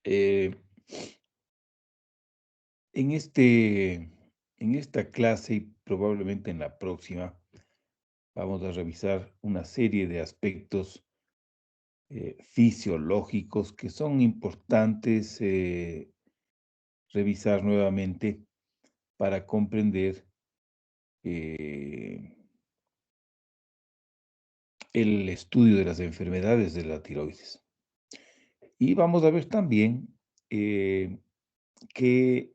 Eh, en este, en esta clase y probablemente en la próxima, vamos a revisar una serie de aspectos fisiológicos que son importantes revisar nuevamente para comprender eh, el estudio de las enfermedades de la tiroides. Y vamos a ver también eh, qué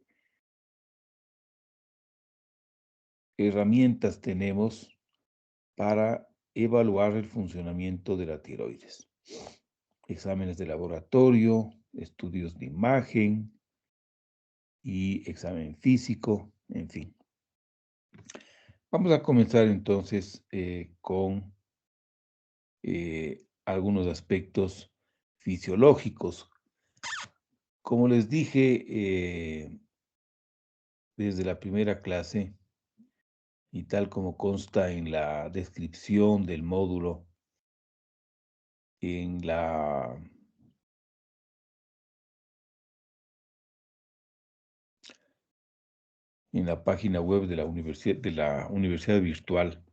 herramientas tenemos para evaluar el funcionamiento de la tiroides. Exámenes de laboratorio, estudios de imagen y examen físico, en fin. Vamos a comenzar entonces con algunos aspectos fisiológicos. Como les dije desde la primera clase, y tal como consta en la descripción del módulo, en la página web de la Universidad Virtual,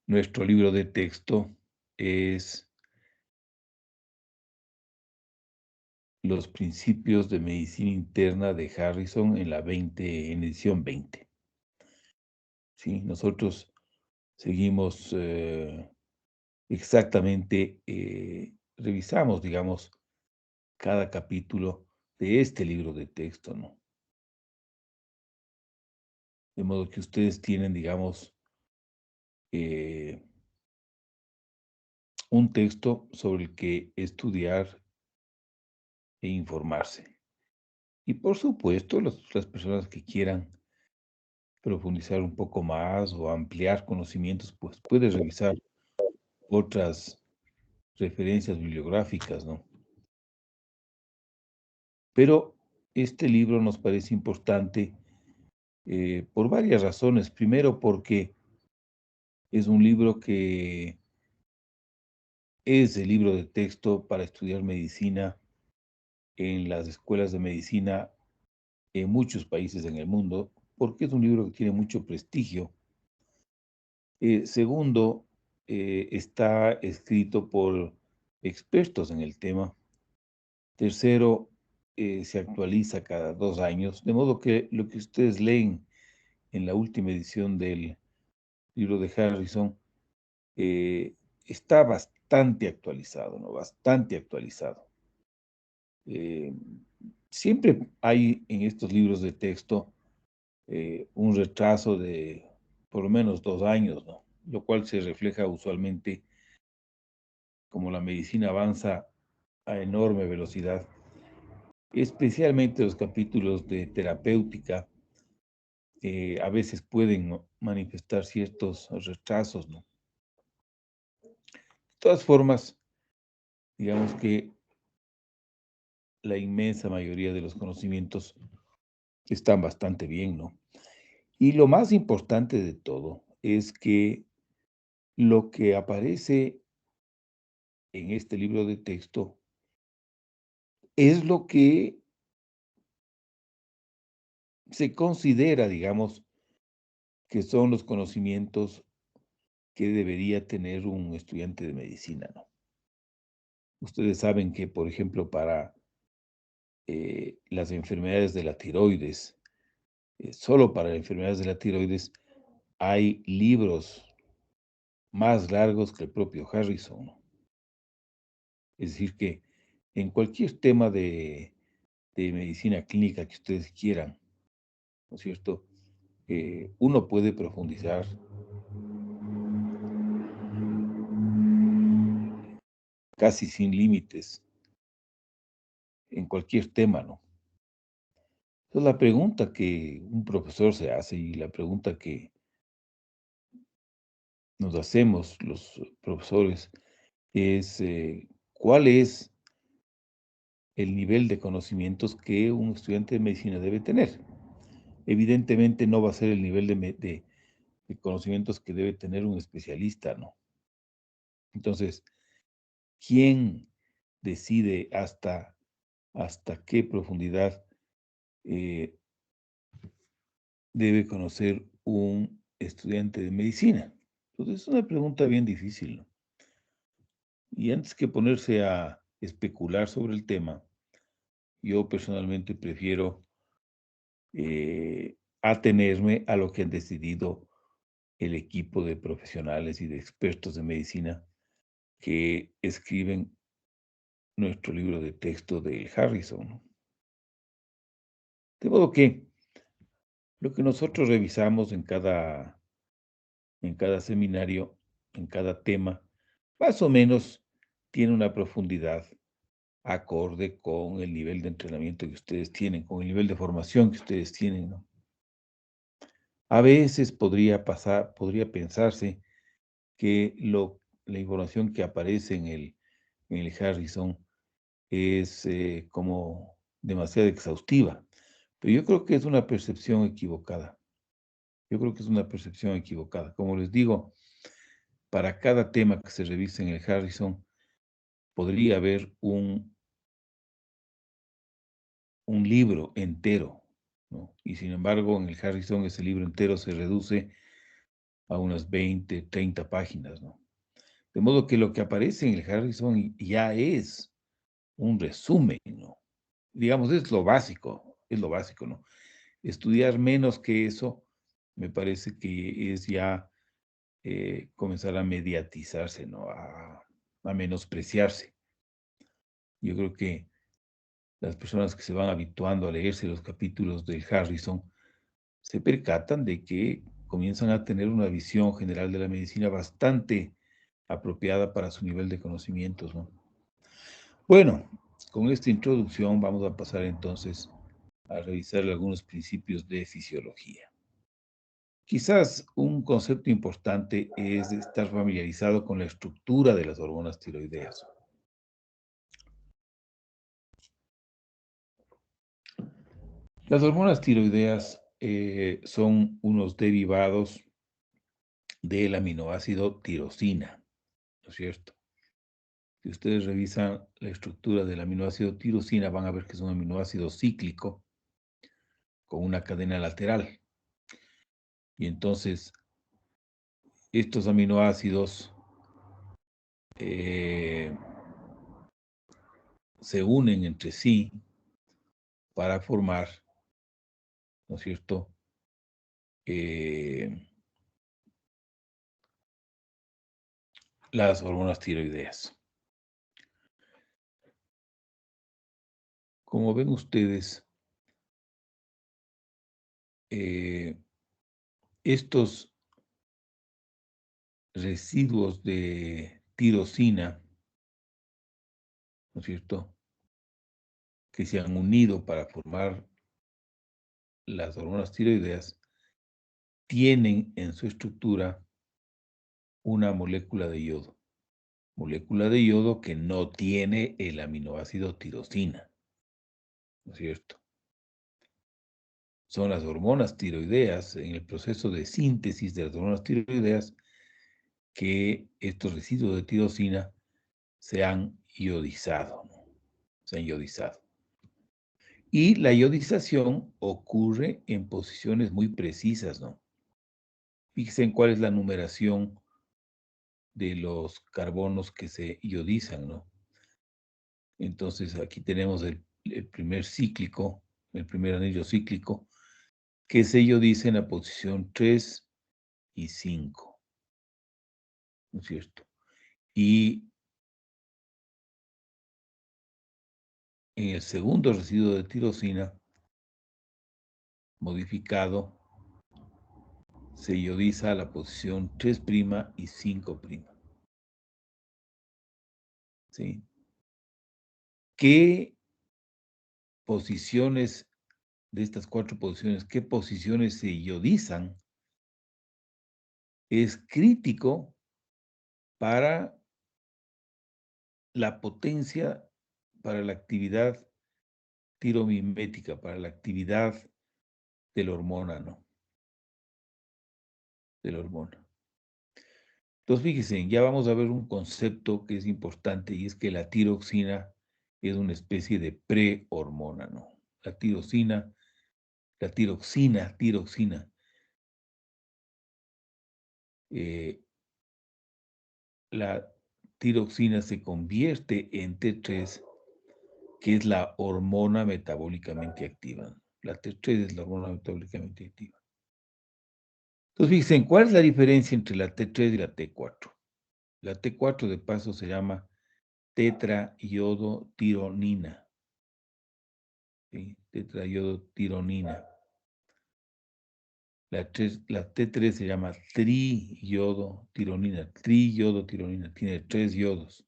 nuestro libro de texto es Los principios de medicina interna de Harrison en edición 20. ¿Sí? Nosotros seguimos exactamente, revisamos, digamos, cada capítulo de este libro de texto, ¿no? De modo que ustedes tienen, digamos, eh, un texto sobre el que estudiar e informarse. Y por supuesto, las personas que quieran profundizar un poco más o ampliar conocimientos, pues puede revisar otras referencias bibliográficas, ¿no? Pero este libro nos parece importante por varias razones. Primero, porque es un libro que es el libro de texto para estudiar medicina en las escuelas de medicina en muchos países en el mundo, porque es un libro que tiene mucho prestigio. Segundo, está escrito por expertos en el tema. Tercero, se actualiza cada 2 años, de modo que lo que ustedes leen en la última edición del libro de Harrison eh, está bastante actualizado, ¿no? Bastante actualizado. Eh, Siempre hay en estos libros de texto un retraso de por lo menos 2 años, ¿no? Lo cual se refleja usualmente como la medicina avanza a enorme velocidad, especialmente los capítulos de terapéutica, a veces pueden manifestar ciertos retrasos, ¿no? De todas formas, digamos que la inmensa mayoría de los conocimientos están bastante bien, ¿no? Y lo más importante de todo es que lo que aparece en este libro de texto es lo que se considera, digamos, que son los conocimientos que debería tener un estudiante de medicina, ¿no? Ustedes saben que, por ejemplo, para las enfermedades de la tiroides, solo para enfermedades de la tiroides, hay libros más largos que el propio Harrison, ¿no? Es decir, que en cualquier tema de medicina clínica que ustedes quieran, ¿no es cierto? Uno puede profundizar casi sin límites en cualquier tema, ¿no? Entonces, la pregunta que un profesor se hace y la pregunta que nos hacemos los profesores es, ¿cuál es el nivel de conocimientos que un estudiante de medicina debe tener? Evidentemente no va a ser el nivel de conocimientos que debe tener un especialista, ¿no? Entonces, ¿quién decide hasta hasta qué profundidad debe conocer un estudiante de medicina? Entonces, es una pregunta bien difícil, ¿no? Y antes que ponerse a especular sobre el tema, yo personalmente prefiero atenerme a lo que han decidido el equipo de profesionales y de expertos de medicina que escriben nuestro libro de texto de Harrison, ¿no? De modo que lo que nosotros revisamos en cada seminario, en cada tema, más o menos tiene una profundidad acorde con el nivel de entrenamiento que ustedes tienen, con el nivel de formación que ustedes tienen, ¿no? A veces podría pensarse que la información que aparece en el Harrison es como demasiado exhaustiva, pero yo creo que es una percepción equivocada. Yo creo que es una percepción equivocada. Como les digo, para cada tema que se revise en el Harrison, podría haber un libro entero, ¿no? Y sin embargo, en el Harrison ese libro entero se reduce a unas 20, 30 páginas, ¿no? De modo que lo que aparece en el Harrison ya es un resumen, ¿no? Digamos, es lo básico, ¿no? Estudiar menos que eso me parece que es ya comenzar a mediatizarse, ¿no? A menospreciarse. Yo creo que las personas que se van habituando a leerse los capítulos del Harrison se percatan de que comienzan a tener una visión general de la medicina bastante apropiada para su nivel de conocimientos, ¿no? Bueno, con esta introducción vamos a pasar entonces a revisar algunos principios de fisiología. Quizás un concepto importante es estar familiarizado con la estructura de las hormonas tiroideas. Las hormonas tiroideas son unos derivados del aminoácido tirosina, ¿no es cierto? Si ustedes revisan la estructura del aminoácido tirosina, van a ver que es un aminoácido cíclico con una cadena lateral. Y entonces, estos aminoácidos eh, se unen entre sí para formar, ¿no es cierto?, eh, las hormonas tiroideas. Como ven ustedes, eh, estos residuos de tirosina, ¿no es cierto?, que se han unido para formar las hormonas tiroideas, tienen en su estructura una molécula de yodo que no tiene el aminoácido tirosina, ¿no es cierto? Son las hormonas tiroideas, en el proceso de síntesis de las hormonas tiroideas, que estos residuos de tirosina se han iodizado, ¿no? Se han iodizado. Y la iodización ocurre en posiciones muy precisas, ¿no? Fíjense en cuál es la numeración de los carbonos que se iodizan, ¿no? Entonces, aquí tenemos el primer cíclico, el primer anillo cíclico, que se iodiza en la posición 3 y 5, ¿no es cierto? Y en el segundo residuo de tirosina modificado, se iodiza a la posición 3' y 5'. ¿Sí? ¿Qué posiciones de estas 4 posiciones, qué posiciones se iodizan? Es crítico para la potencia, para la actividad tiromimética, para la actividad de la hormona, ¿no? De la hormona. Entonces, fíjense, ya vamos a ver un concepto que es importante y es que la tiroxina es una especie de prehormona, ¿no? La tiroxina, eh, la tiroxina se convierte en T3, que es la hormona metabólicamente activa. La T3 es la hormona metabólicamente activa. Entonces, fíjense, ¿cuál es la diferencia entre la T3 y la T4? La T4 de paso se llama tetraiodotironina. ¿Sí? Tetraiodotironina. La T3 se llama triiodotironina. Triiodotironina. Tiene 3 yodos.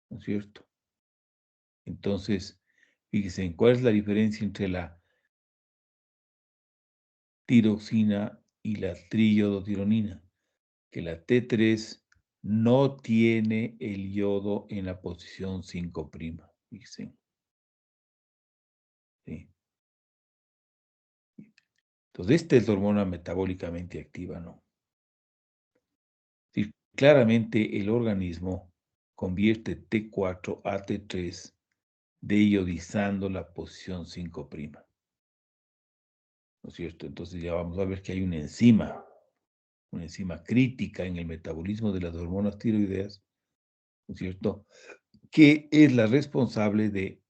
¿No es cierto? Entonces, fíjense, ¿cuál es la diferencia entre la tiroxina y la triiodotironina? Que la T3 no tiene el yodo en la posición 5'. Fíjense. ¿Sí? Entonces, esta es la hormona metabólicamente activa, ¿no? Sí, claramente el organismo convierte T4 a T3 deiodizando la posición 5'. ¿No es cierto? Entonces ya vamos a ver que hay una enzima crítica en el metabolismo de las hormonas tiroideas, ¿no es cierto?, que es la responsable de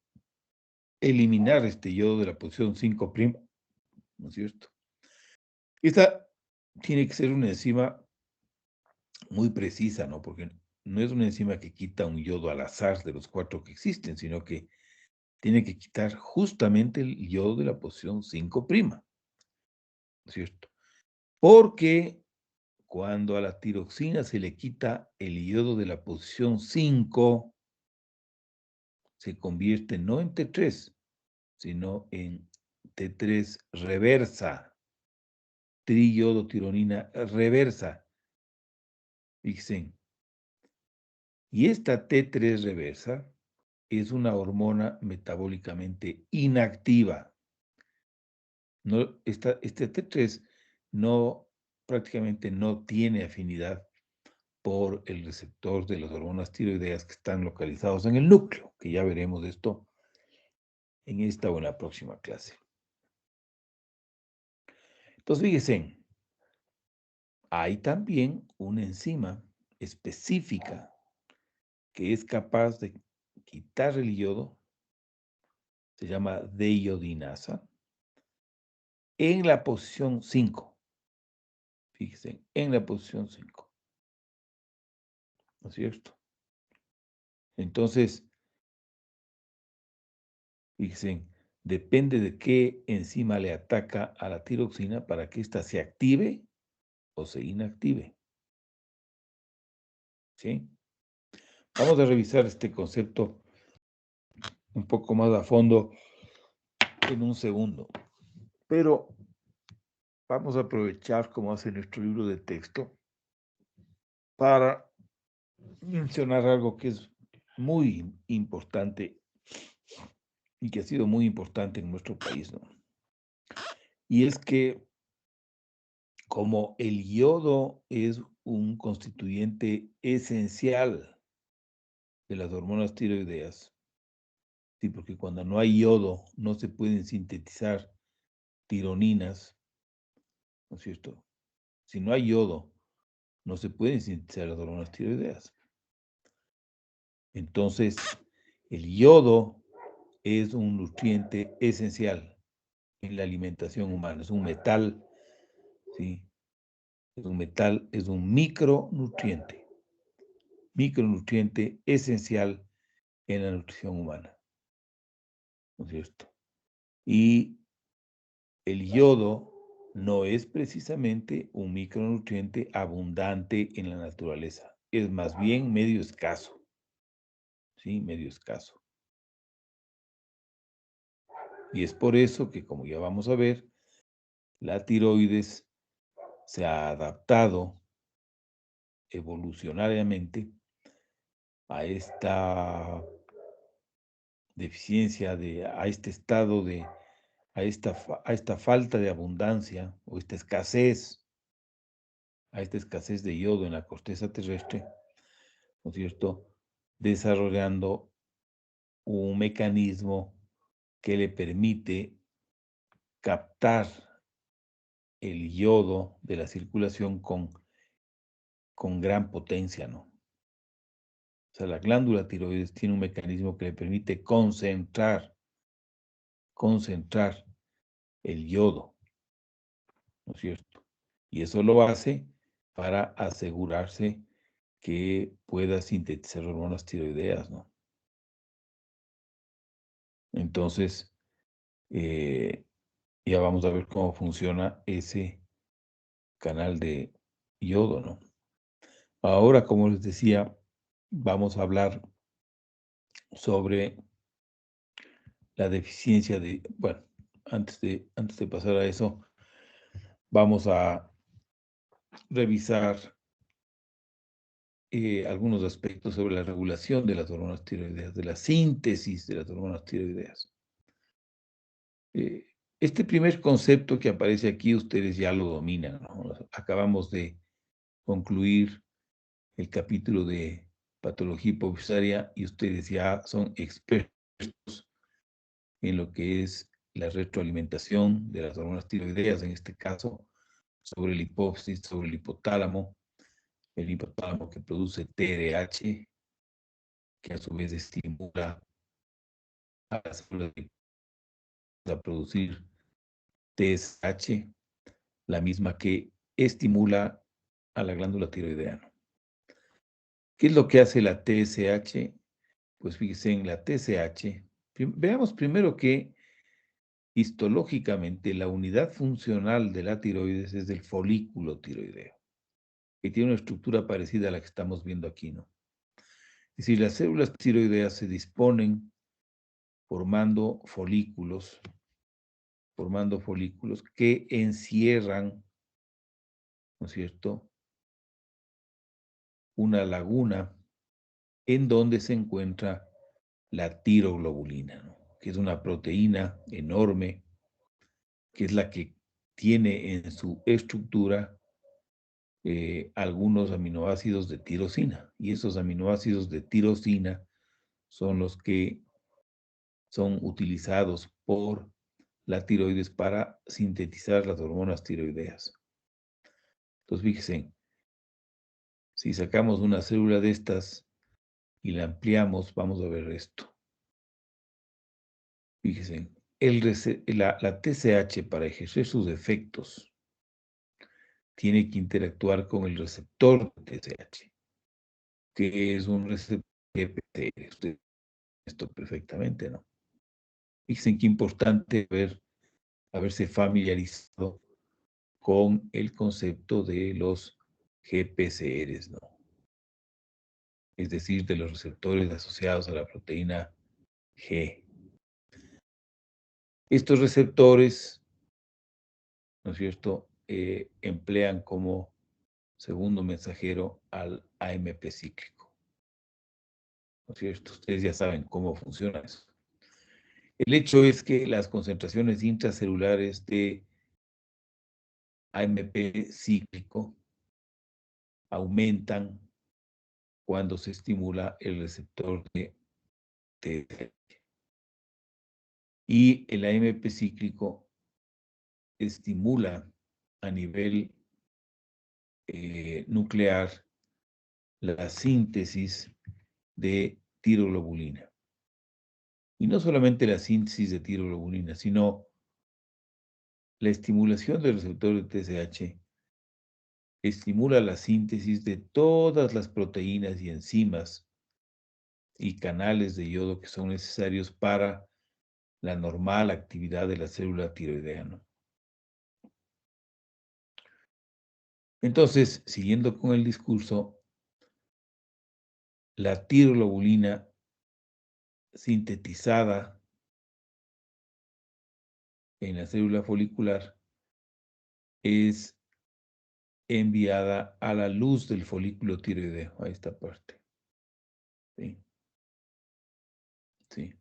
eliminar este yodo de la posición 5', ¿no es cierto? Esta tiene que ser una enzima muy precisa, ¿no? Porque no es una enzima que quita un yodo al azar de los 4 que existen, sino que tiene que quitar justamente el yodo de la posición 5', ¿no es cierto? Porque cuando a la tiroxina se le quita el yodo de la posición 5, se convierte no en T3, sino en T3 reversa, triiodotironina reversa. Fíjense. Y esta T3 reversa es una hormona metabólicamente inactiva. No, este T3 prácticamente no tiene afinidad por el receptor de las hormonas tiroideas que están localizados en el núcleo, que ya veremos esto en esta o en la próxima clase. Entonces, fíjense, hay también una enzima específica que es capaz de quitar el yodo, se llama deiodinasa, en la posición 5. Fíjense, en la posición 5. ¿No es cierto? Entonces, fíjense, depende de qué enzima le ataca a la tiroxina para que ésta se active o se inactive. ¿Sí? Vamos a revisar este concepto un poco más a fondo en un segundo. Pero vamos a aprovechar, como hace nuestro libro de texto, para mencionar algo que es muy importante y que ha sido muy importante en nuestro país, ¿no? Y es que como el yodo es un constituyente esencial de las hormonas tiroideas, sí, porque cuando no hay yodo no se pueden sintetizar tironinas, ¿no es cierto? Si no hay yodo, no se pueden sintetizar las hormonas tiroideas. Entonces, el yodo es un nutriente esencial en la alimentación humana, es un metal, ¿sí? Es un metal, es un micronutriente esencial en la nutrición humana, ¿no es cierto? Y el yodo no es precisamente un micronutriente abundante en la naturaleza, es más bien medio escaso, ¿sí? Medio escaso. Y es por eso que, como ya vamos a ver, la tiroides se ha adaptado evolucionariamente a esta deficiencia, a este estado a esta falta de abundancia o a esta escasez de yodo en la corteza terrestre, ¿no es cierto? Desarrollando un mecanismo que le permite captar el yodo de la circulación con gran potencia, ¿no? O sea, la glándula tiroides tiene un mecanismo que le permite concentrar el yodo, ¿no es cierto? Y eso lo hace para asegurarse que pueda sintetizar hormonas tiroideas, ¿no? Entonces, ya vamos a ver cómo funciona ese canal de yodo, ¿no? Ahora, como les decía, vamos a hablar sobre la deficiencia de, bueno, antes de pasar a eso, vamos a revisar algunos aspectos sobre la regulación de las hormonas tiroideas, de la síntesis de las hormonas tiroideas. Este primer concepto que aparece aquí, ustedes ya lo dominan, ¿no? Acabamos de concluir el capítulo de patología hipofisaria y ustedes ya son expertos en lo que es la retroalimentación de las hormonas tiroideas, en este caso, sobre la hipófisis, sobre el hipotálamo que produce TRH, que a su vez estimula a las células a producir TSH, la misma que estimula a la glándula tiroidea, ¿no? ¿Qué es lo que hace la TSH? Pues fíjense en la TSH. Veamos primero que histológicamente la unidad funcional de la tiroides es del folículo tiroideo, que tiene una estructura parecida a la que estamos viendo aquí, ¿no? Es decir, las células tiroideas se disponen formando folículos que encierran, ¿no es cierto?, una laguna en donde se encuentra la tiroglobulina, ¿no?, que es una proteína enorme, que es la que tiene en su estructura algunos aminoácidos de tirosina. Y esos aminoácidos de tirosina son los que son utilizados por la tiroides para sintetizar las hormonas tiroideas. Entonces, fíjense, si sacamos una célula de estas y la ampliamos, vamos a ver esto. Fíjense, la TSH para ejercer sus efectos tiene que interactuar con el receptor de TSH, que es un receptor GPCR. Usted esto perfectamente, ¿no? Fíjense qué importante haberse familiarizado con el concepto de los GPCRs, ¿no? Es decir, de los receptores asociados a la proteína G. Estos receptores, ¿no es cierto?, emplean como segundo mensajero al AMP cíclico, ¿no es cierto? Ustedes ya saben cómo funciona eso. El hecho es que las concentraciones intracelulares de AMP cíclico aumentan cuando se estimula el receptor de TSH. Y el AMP cíclico estimula a nivel nuclear la síntesis de tiroglobulina. Y no solamente la síntesis de tiroglobulina, sino la estimulación del receptor de TSH estimula la síntesis de todas las proteínas y enzimas y canales de yodo que son necesarios para la normal actividad de la célula tiroidea, ¿no? Entonces, siguiendo con el discurso, la tiroglobulina sintetizada en la célula folicular es enviada a la luz del folículo tiroideo, a esta parte. ¿Sí? Sí.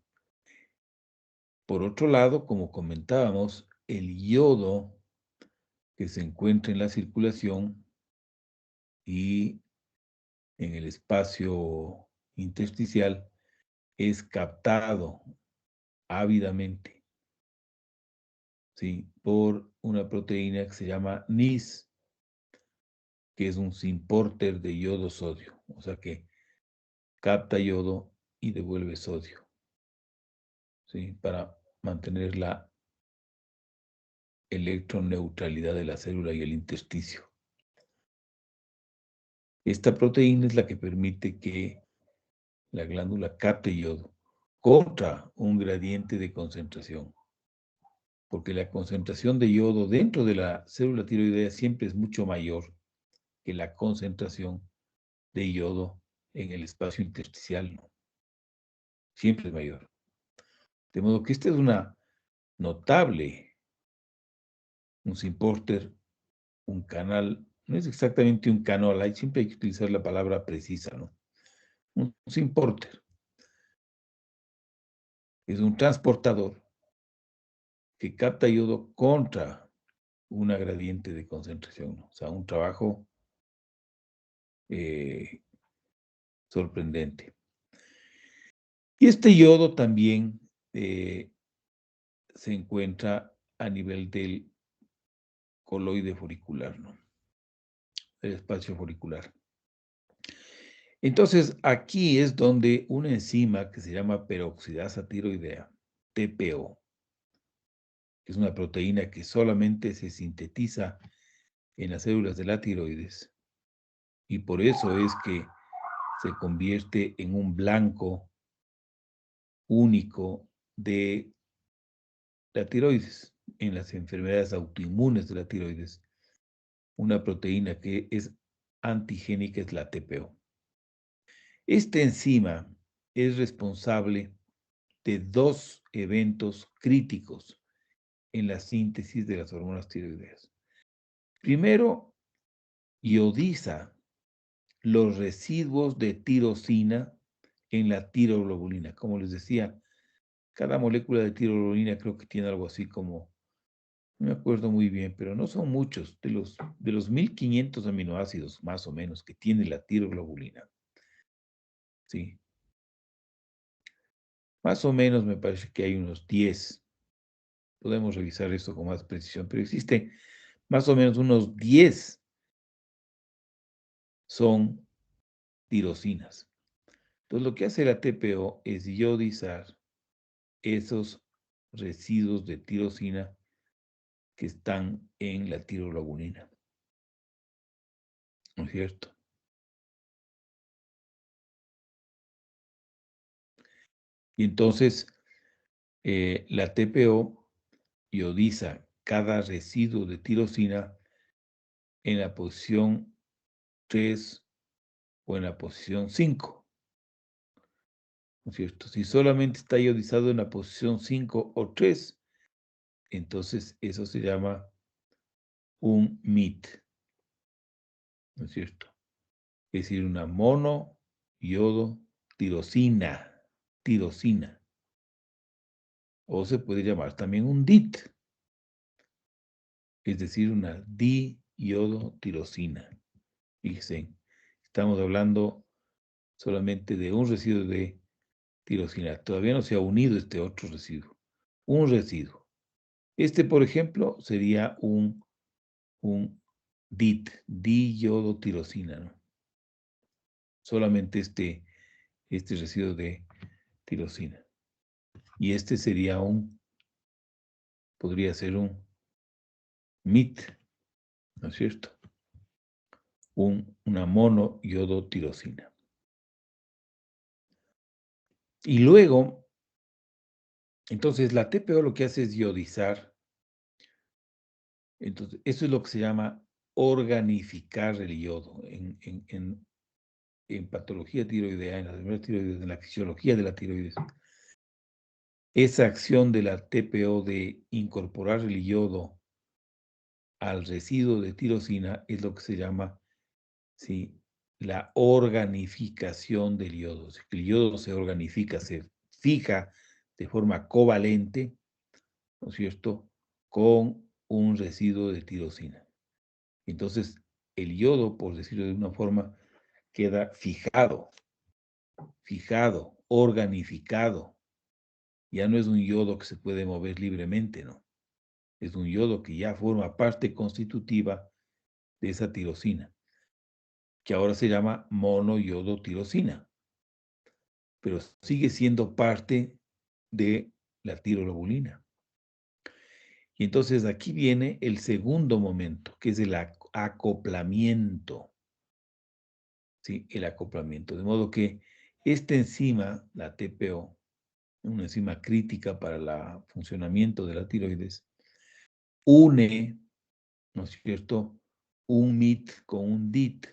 Por otro lado, como comentábamos, el yodo que se encuentra en la circulación y en el espacio intersticial es captado ávidamente, ¿sí?, por una proteína que se llama NIS, que es un syn-porter de yodo-sodio, o sea que capta yodo y devuelve sodio, ¿sí?, para mantener la electroneutralidad de la célula y el intersticio. Esta proteína es la que permite que la glándula capte yodo contra un gradiente de concentración, porque la concentración de yodo dentro de la célula tiroidea siempre es mucho mayor que la concentración de yodo en el espacio intersticial, ¿no? Siempre es mayor. De modo que esta es una notable, un syn-porter, un canal, no es exactamente un canal, siempre hay que utilizar la palabra precisa, ¿no? Un syn-porter es un transportador que capta yodo contra una gradiente de concentración, ¿no? O sea, un trabajo sorprendente. Y este yodo también se encuentra a nivel del coloide folicular, ¿no?, el espacio folicular. Entonces, aquí es donde una enzima que se llama peroxidasa tiroidea, TPO, que es una proteína que solamente se sintetiza en las células de la tiroides, y por eso es que se convierte en un blanco único de la tiroides, en las enfermedades autoinmunes de la tiroides. Una proteína que es antigénica es la TPO. Esta enzima es responsable de dos eventos críticos en la síntesis de las hormonas tiroideas. Primero, iodiza los residuos de tirosina en la tiroglobulina. Como les decía, cada molécula de tiroglobulina creo que tiene algo así como, no me acuerdo muy bien, pero no son muchos, de los 1500 aminoácidos más o menos que tiene la tiroglobulina. Sí. Más o menos me parece que hay unos 10. Podemos revisar esto con más precisión, pero existen más o menos unos 10 son tirosinas. Entonces, lo que hace la TPO es iodizar esos residuos de tirosina que están en la tiroglobulina, ¿no es cierto? Y entonces, la TPO iodiza cada residuo de tirosina en la posición 3 o en la posición 5, ¿no es cierto? Si solamente está iodizado en la posición 5 o 3, entonces eso se llama un MIT, ¿no es cierto? Es decir, una tirosina. O se puede llamar también un DIT, es decir, una diiodotirosina. Fíjense, estamos hablando solamente de un residuo de tirosina. Todavía no se ha unido este otro residuo. Un residuo. Este, por ejemplo, sería un DIT, diiodotirosina, ¿no? Solamente este residuo de tirosina. Y este sería podría ser un MIT, ¿no es cierto? Una monoiodotirosina. Y luego, entonces la TPO lo que hace es iodizar. Entonces, eso es lo que se llama organificar el yodo en patología tiroidea, en las enfermedades tiroides, en la fisiología de la tiroides. Esa acción de la TPO de incorporar el yodo al residuo de tirosina es lo que se llama, ¿sí?, la organificación del yodo. O sea, que el yodo se organifica, se fija de forma covalente, ¿no es cierto?, con un residuo de tirosina. Entonces, el yodo, por decirlo de una forma, queda fijado organificado. Ya no es un yodo que se puede mover libremente, ¿no? Es un yodo que ya forma parte constitutiva de esa tirosina, que ahora se llama monoyodotirosina, pero sigue siendo parte de la tirolobulina. Y entonces aquí viene el segundo momento, que es el acoplamiento. ¿Sí? El acoplamiento. De modo que esta enzima, la TPO, una enzima crítica para el funcionamiento de la tiroides, une, ¿no es cierto?, un MIT con un DIT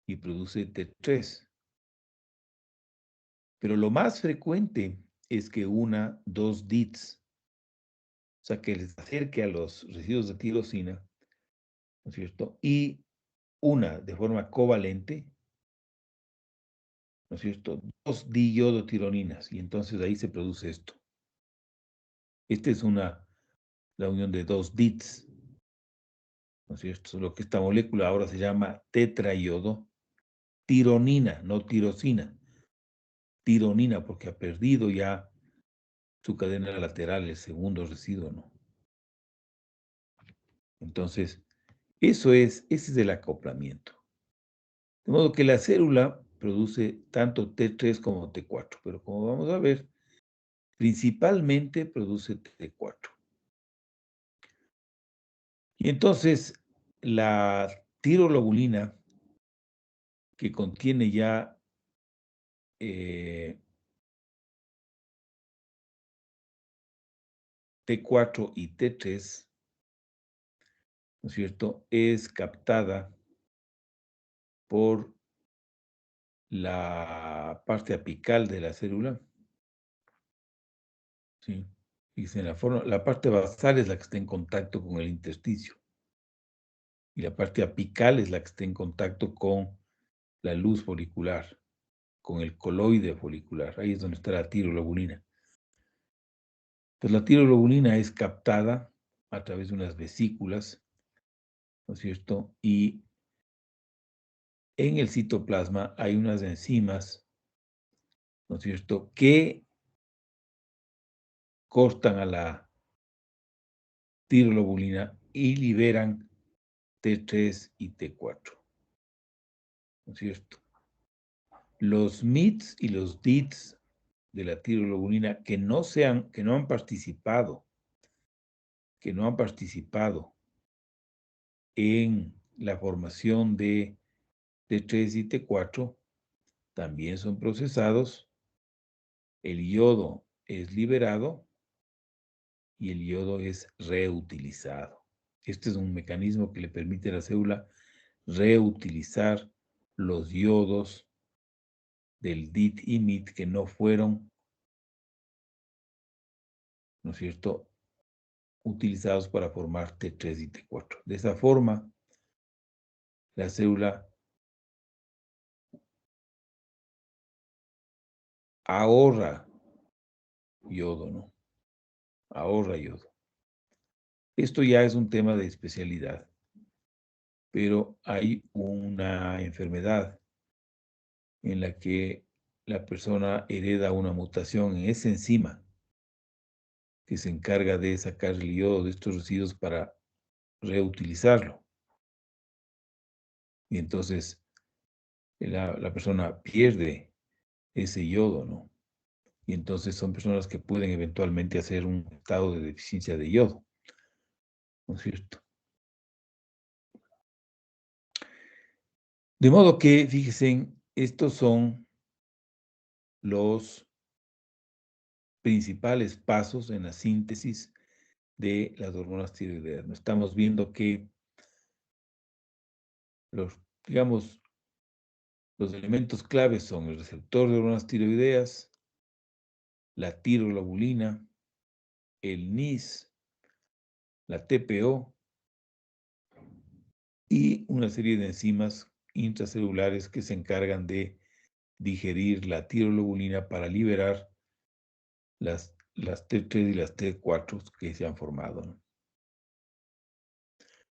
y produce T3. Pero lo más frecuente es que una dos DITs, o sea, que les acerque a los residuos de tirosina, ¿no es cierto?, y una de forma covalente, ¿no es cierto?, dos diiodotironinas, y entonces ahí se produce esto. Esta es la unión de dos DITs, ¿no es cierto? Lo que esta molécula ahora se llama tetraiodo tironina, no tirosina. Tironina, porque ha perdido ya su cadena lateral, el segundo residuo, ¿no? Entonces, ese es el acoplamiento. De modo que la célula produce tanto T3 como T4, pero como vamos a ver, principalmente produce T4. Y entonces, la tirolobulina, que contiene ya T4 y T3, ¿no es cierto?, es captada por la parte apical de la célula, ¿sí? Dice, la parte basal es la que está en contacto con el intersticio, y la parte apical es la que está en contacto con la luz folicular, con el coloide folicular. Ahí es donde está la tirolobulina. Pues la tirolobulina es captada a través de unas vesículas, ¿no es cierto? Y en el citoplasma hay unas enzimas, ¿no es cierto?, que cortan a la tirolobulina y liberan T3 y T4, ¿no es cierto? Los MITs y los DITs de la tirolobulina que no han participado en la formación de T3 y T4 también son procesados, el yodo es liberado y el yodo es reutilizado. Este es un mecanismo que le permite a la célula reutilizar los yodos del DIT y MIT que no fueron, ¿no es cierto?, utilizados para formar T3 y T4. De esa forma, la célula ahorra yodo, ¿no? Ahorra yodo. Esto ya es un tema de especialidad, pero hay una enfermedad en la que la persona hereda una mutación en esa enzima que se encarga de sacar el yodo de estos residuos para reutilizarlo. Y entonces la persona pierde ese yodo, ¿no? Y entonces son personas que pueden eventualmente hacer un estado de deficiencia de yodo, ¿no es cierto? De modo que, fíjense, estos son los principales pasos en la síntesis de las hormonas tiroideas. Estamos viendo que digamos, los elementos claves son el receptor de hormonas tiroideas, la tirolobulina, el NIS, la TPO y una serie de enzimas intracelulares que se encargan de digerir la tirolobulina para liberar las T3 y las T4 que se han formado, ¿no?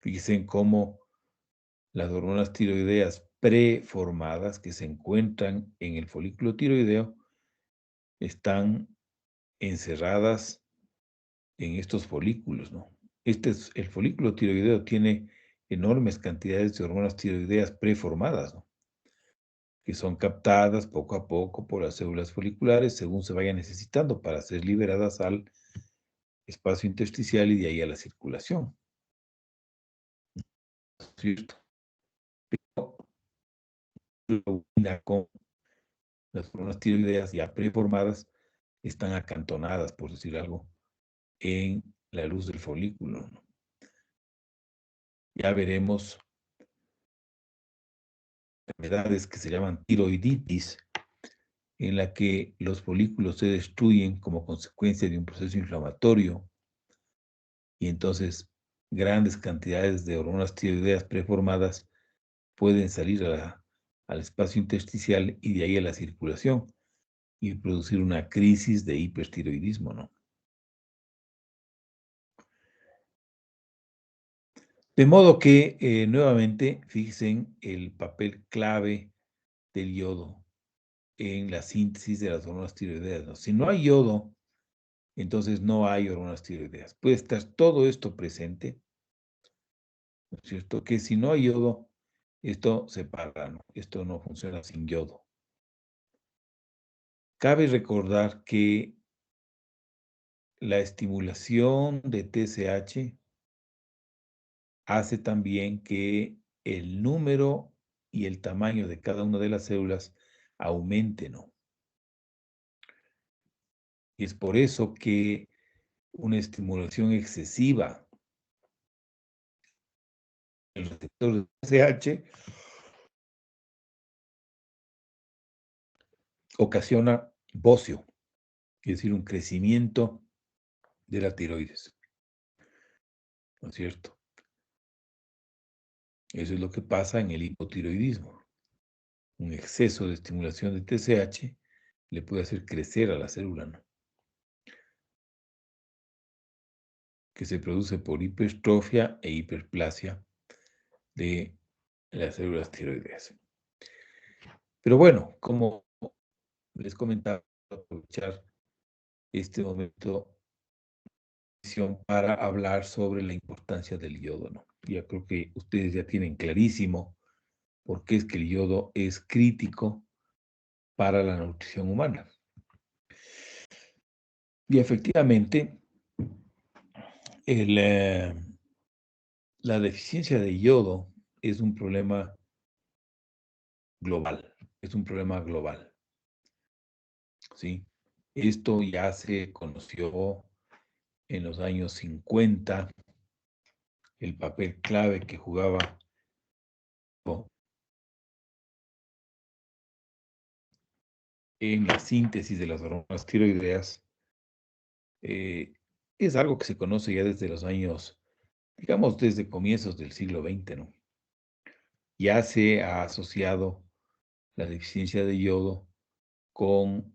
Fíjense en cómo las hormonas tiroideas preformadas que se encuentran en el folículo tiroideo están encerradas en estos folículos, ¿no? El folículo tiroideo tiene enormes cantidades de hormonas tiroideas preformadas, ¿no? Que son captadas poco a poco por las células foliculares según se vayan necesitando para ser liberadas al espacio intersticial y de ahí a la circulación, ¿cierto? Pero con las hormonas tiroideas ya preformadas están acantonadas, por decir algo, en la luz del folículo, ¿no? Ya veremos enfermedades que se llaman tiroiditis, en la que los folículos se destruyen como consecuencia de un proceso inflamatorio y entonces grandes cantidades de hormonas tiroideas preformadas pueden salir al espacio intersticial y de ahí a la circulación y producir una crisis de hipertiroidismo, ¿no? De modo que, nuevamente, fíjense en el papel clave del yodo en la síntesis de las hormonas tiroideas, ¿no? Si no hay yodo, entonces no hay hormonas tiroideas. Puede estar todo esto presente, ¿no es cierto? Que si no hay yodo, esto se para, ¿no? Esto no funciona sin yodo. Cabe recordar que la estimulación de TSH hace también que el número y el tamaño de cada una de las células aumente, ¿no? Y es por eso que una estimulación excesiva del receptor de TSH ocasiona bocio, es decir, un crecimiento de la tiroides, ¿no es cierto? Eso es lo que pasa en el hipotiroidismo. Un exceso de estimulación de TSH le puede hacer crecer a la célula, ¿no? Que se produce por hipertrofia e hiperplasia de las células tiroideas. Pero bueno, como les comentaba, aprovechar este momento para hablar sobre la importancia del yodo, ¿no? Ya creo que ustedes ya tienen clarísimo por qué es que el yodo es crítico para la nutrición humana. Y efectivamente, el, la deficiencia de yodo es un problema global, es un problema global, ¿sí? Esto ya se conoció en los años 50, el papel clave que jugaba en la síntesis de las hormonas tiroideas es algo que se conoce ya desde los años, digamos, desde comienzos del siglo XX, ¿no? Ya se ha asociado la deficiencia de yodo con,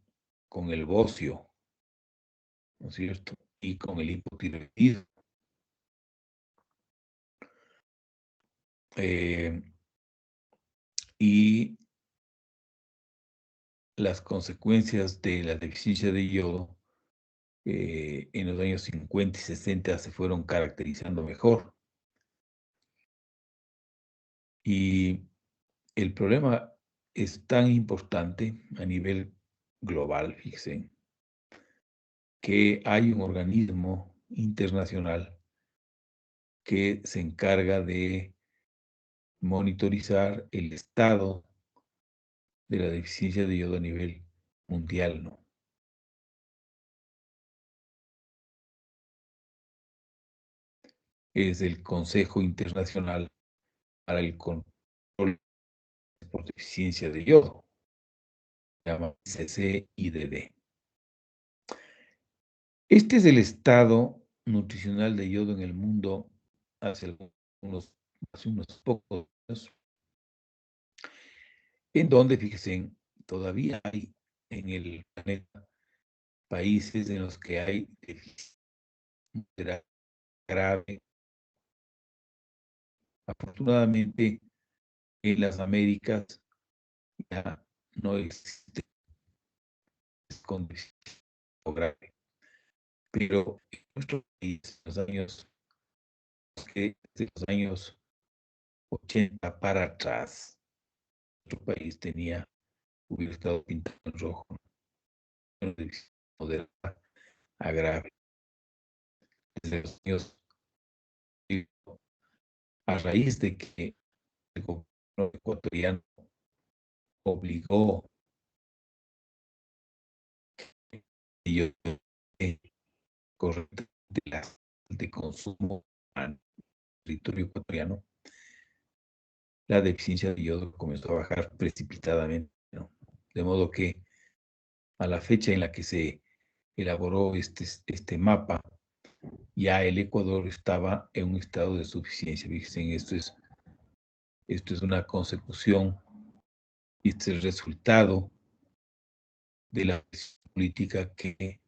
con el bocio, ¿no es cierto? Y con el hipotiroidismo. Eh, y las consecuencias de la deficiencia de yodo en los años 50 y 60 se fueron caracterizando mejor. Y el problema es tan importante a nivel global, fíjense, que hay un organismo internacional que se encarga de monitorizar el estado de la deficiencia de yodo a nivel mundial, ¿no? Es el Consejo Internacional para el Control por Deficiencia de Yodo, se llama CCIDD. Este es el estado nutricional de yodo en el mundo hace unos pocos años, en donde, fíjense, todavía hay en el planeta países en los que hay deficiencia grave. Afortunadamente, En las Américas ya no existe condición grave, pero en nuestro país, desde los años 80 para atrás, nuestro país hubiera estado pintado en rojo, una división moderada a grave. Desde los años, a raíz de que el gobierno ecuatoriano obligó ellos correctamente las de consumo al territorio ecuatoriano, la deficiencia de yodo comenzó a bajar precipitadamente, ¿no? De modo que a la fecha en la que se elaboró este mapa, ya el Ecuador estaba en un estado de suficiencia. Fíjense, esto es una consecución, y este es el resultado de la política que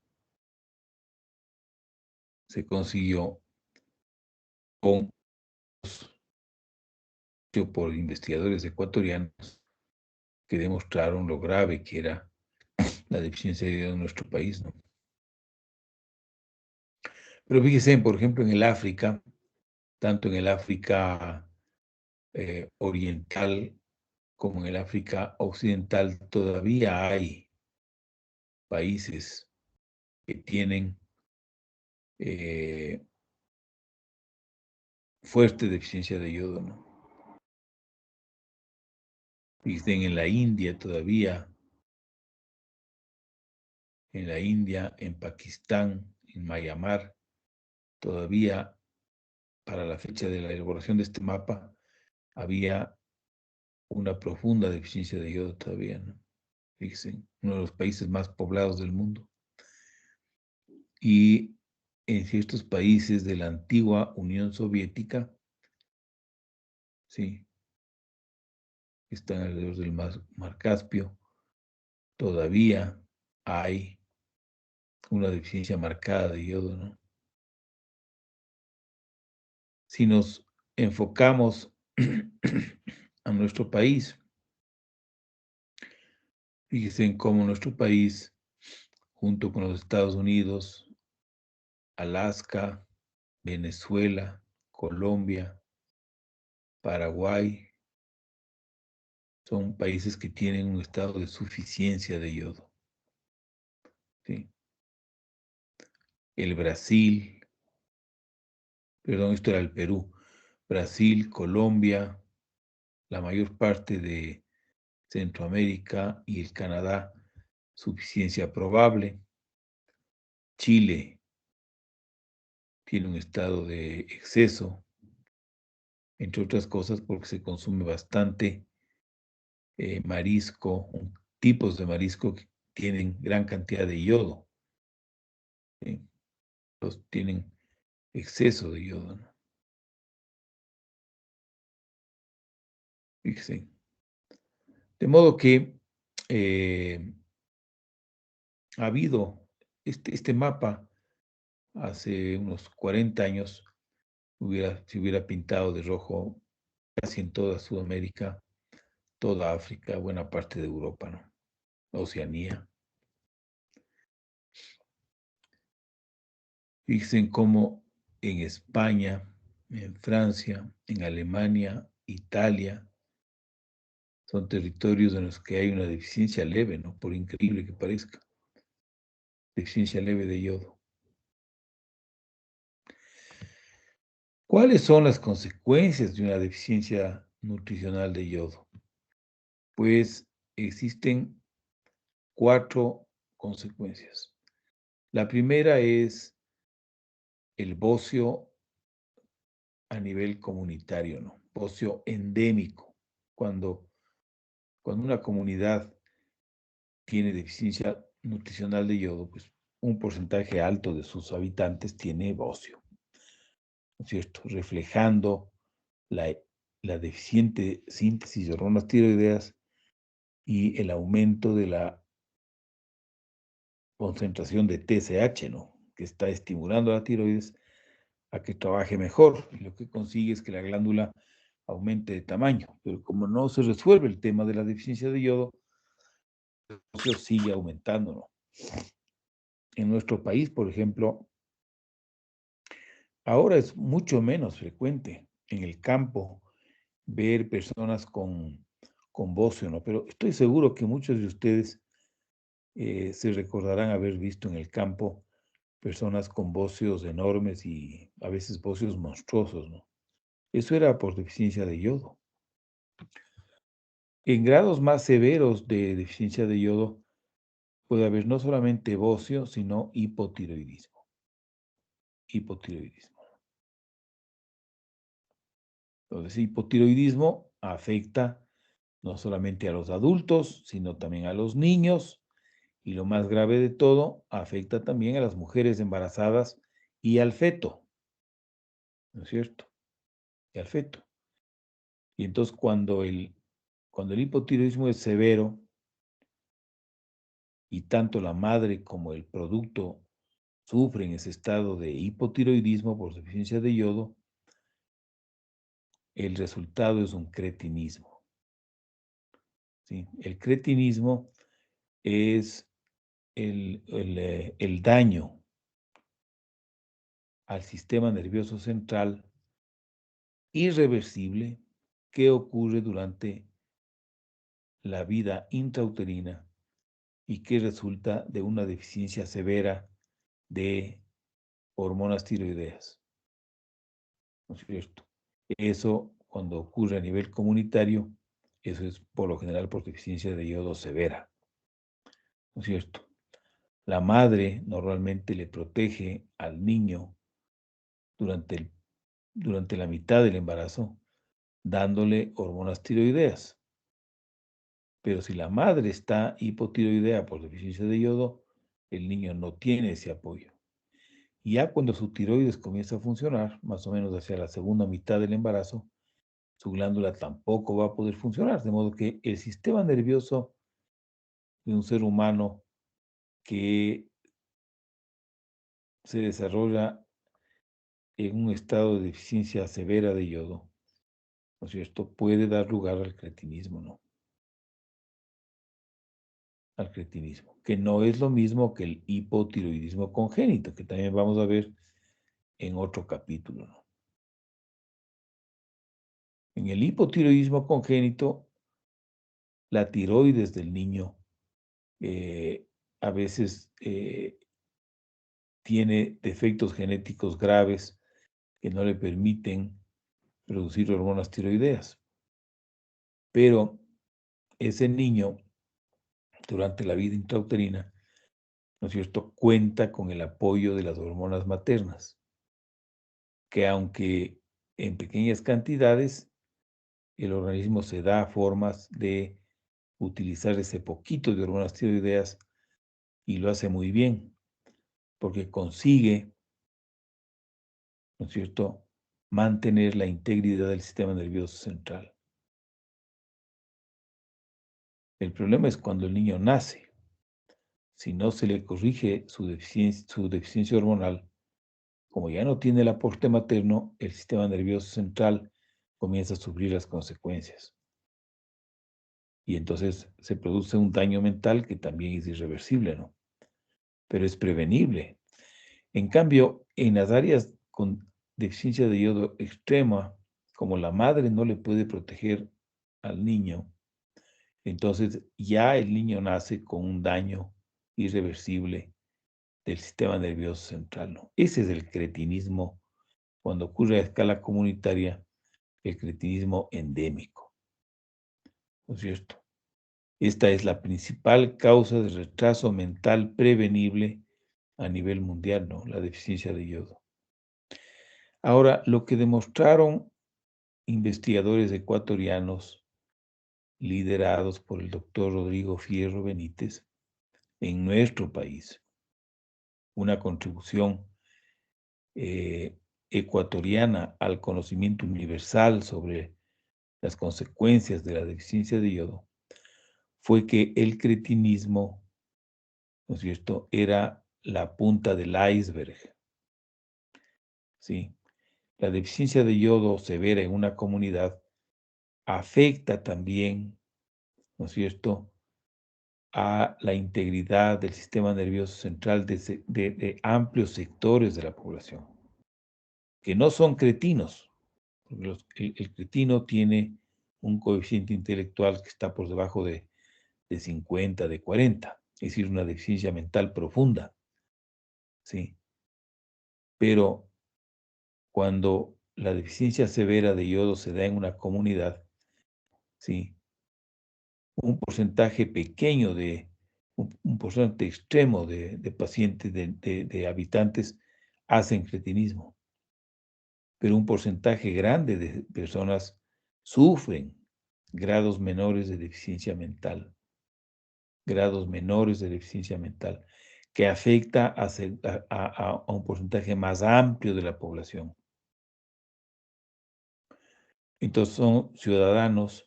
se consiguió con por investigadores ecuatorianos que demostraron lo grave que era la deficiencia de yodo en nuestro país, ¿no? Pero fíjense, por ejemplo, en el África, tanto en el África oriental como en el África occidental, todavía hay países que tienen eh, fuerte deficiencia de yodo, ¿no? Fíjense, en la India todavía, en la India, en Pakistán, en Myanmar, todavía para la fecha de la elaboración de este mapa había una profunda deficiencia de yodo todavía, ¿no? Fíjense, uno de los países más poblados del mundo. Y en ciertos países de la antigua Unión Soviética, sí, están alrededor del mar Caspio, todavía hay una deficiencia marcada de yodo, ¿no? Si nos enfocamos a nuestro país, fíjense en cómo nuestro país, junto con los Estados Unidos, Alaska, Venezuela, Colombia, Paraguay, son países que tienen un estado de suficiencia de yodo, ¿sí? El Brasil, perdón, esto era el Perú, Brasil, Colombia, la mayor parte de Centroamérica y el Canadá, suficiencia probable. Chile tiene un estado de exceso, entre otras cosas porque se consume bastante marisco, tipos de marisco que tienen gran cantidad de yodo, ¿sí? Tienen exceso de yodo, ¿no? Fíjense. De modo que ha habido este mapa hace unos 40 años, se hubiera pintado de rojo casi en toda Sudamérica, toda África, buena parte de Europa, ¿no? Oceanía. Fíjense cómo en España, en Francia, en Alemania, Italia, son territorios en los que hay una deficiencia leve, ¿no? Por increíble que parezca, deficiencia leve de yodo. ¿Cuáles son las consecuencias de una deficiencia nutricional de yodo? Pues existen 4 consecuencias. La primera es el bocio a nivel comunitario, ¿no? Bocio endémico. Cuando una comunidad tiene deficiencia nutricional de yodo, pues un porcentaje alto de sus habitantes tiene bocio, ¿no es cierto? Reflejando la, la deficiente síntesis de hormonas tiroideas y el aumento de la concentración de TSH, ¿no? Que está estimulando a la tiroides a que trabaje mejor. Y lo que consigue es que la glándula aumente de tamaño. Pero como no se resuelve el tema de la deficiencia de yodo, eso sigue aumentando, ¿no? En nuestro país, por ejemplo, ahora es mucho menos frecuente en el campo ver personas con bocio, ¿no? Pero estoy seguro que muchos de ustedes se recordarán haber visto en el campo personas con bocios enormes y a veces bocios monstruosos, ¿no? Eso era por deficiencia de yodo. En grados más severos de deficiencia de yodo puede haber no solamente bocio, sino hipotiroidismo. Hipotiroidismo. Entonces, hipotiroidismo afecta no solamente a los adultos, sino también a los niños, y lo más grave de todo, afecta también a las mujeres embarazadas y al feto, ¿no es cierto? Y al feto. Y entonces cuando el hipotiroidismo es severo y tanto la madre como el producto sufren ese estado de hipotiroidismo por deficiencia de yodo, el resultado es un cretinismo, ¿sí? El cretinismo es el daño al sistema nervioso central irreversible que ocurre durante la vida intrauterina y que resulta de una deficiencia severa de hormonas tiroideas, ¿no es cierto? Eso, cuando ocurre a nivel comunitario, eso es por lo general por deficiencia de yodo severa, ¿no es cierto? La madre normalmente le protege al niño durante, durante la mitad del embarazo, dándole hormonas tiroideas. Pero si la madre está hipotiroidea por deficiencia de yodo, el niño no tiene ese apoyo. Y ya cuando su tiroides comienza a funcionar, más o menos hacia la segunda mitad del embarazo, su glándula tampoco va a poder funcionar, de modo que el sistema nervioso de un ser humano que se desarrolla en un estado de deficiencia severa de yodo, ¿no es cierto?, puede dar lugar al cretinismo, ¿no? Al cretinismo, que no es lo mismo que el hipotiroidismo congénito, que también vamos a ver en otro capítulo, ¿no? En el hipotiroidismo congénito, la tiroides del niño a veces tiene defectos genéticos graves que no le permiten producir hormonas tiroideas. Pero ese niño, durante la vida intrauterina, ¿no es cierto?, cuenta con el apoyo de las hormonas maternas, que aunque en pequeñas cantidades, el organismo se da formas de utilizar ese poquito de hormonas tiroideas y lo hace muy bien, porque consigue, ¿no es cierto?, mantener la integridad del sistema nervioso central. El problema es cuando el niño nace. Si no se le corrige su deficiencia hormonal, como ya no tiene el aporte materno, el sistema nervioso central comienza a sufrir las consecuencias. Y entonces se produce un daño mental que también es irreversible, ¿no? Pero es prevenible. En cambio, en las áreas con deficiencia de yodo extrema, como la madre no le puede proteger al niño, entonces ya el niño nace con un daño irreversible del sistema nervioso central, ¿no? Ese es el cretinismo, cuando ocurre a escala comunitaria, el cretinismo endémico, ¿no es cierto? Esta es la principal causa de retraso mental prevenible a nivel mundial, ¿no? La deficiencia de yodo. Ahora, lo que demostraron investigadores ecuatorianos liderados por el doctor Rodrigo Fierro Benítez en nuestro país, una contribución ecuatoriana al conocimiento universal sobre las consecuencias de la deficiencia de yodo, fue que el cretinismo, ¿no es cierto?, era la punta del iceberg, ¿sí? La deficiencia de yodo severa en una comunidad afecta también, ¿no es cierto?, a la integridad del sistema nervioso central de amplios sectores de la población, que no son cretinos, porque el cretino tiene un coeficiente intelectual que está por debajo de 50, de 40, es decir, una deficiencia mental profunda, ¿sí? Pero cuando la deficiencia severa de yodo se da en una comunidad, ¿sí? Un porcentaje pequeño un porcentaje extremo de pacientes, de habitantes, hacen cretinismo, pero un porcentaje grande de personas sufren grados menores de deficiencia mental, que afecta a un porcentaje más amplio de la población. Entonces son ciudadanos,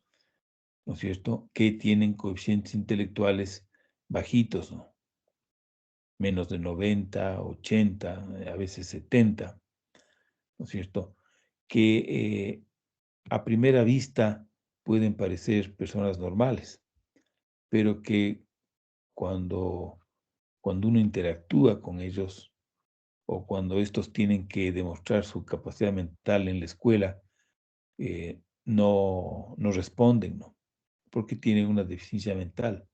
¿no es cierto?, que tienen coeficientes intelectuales bajitos, ¿no? Menos de 90, 80, a veces 70, ¿no es cierto?, que a primera vista pueden parecer personas normales, pero que cuando, cuando uno interactúa con ellos o cuando estos tienen que demostrar su capacidad mental en la escuela, no responden, ¿no? Porque tienen una deficiencia mental.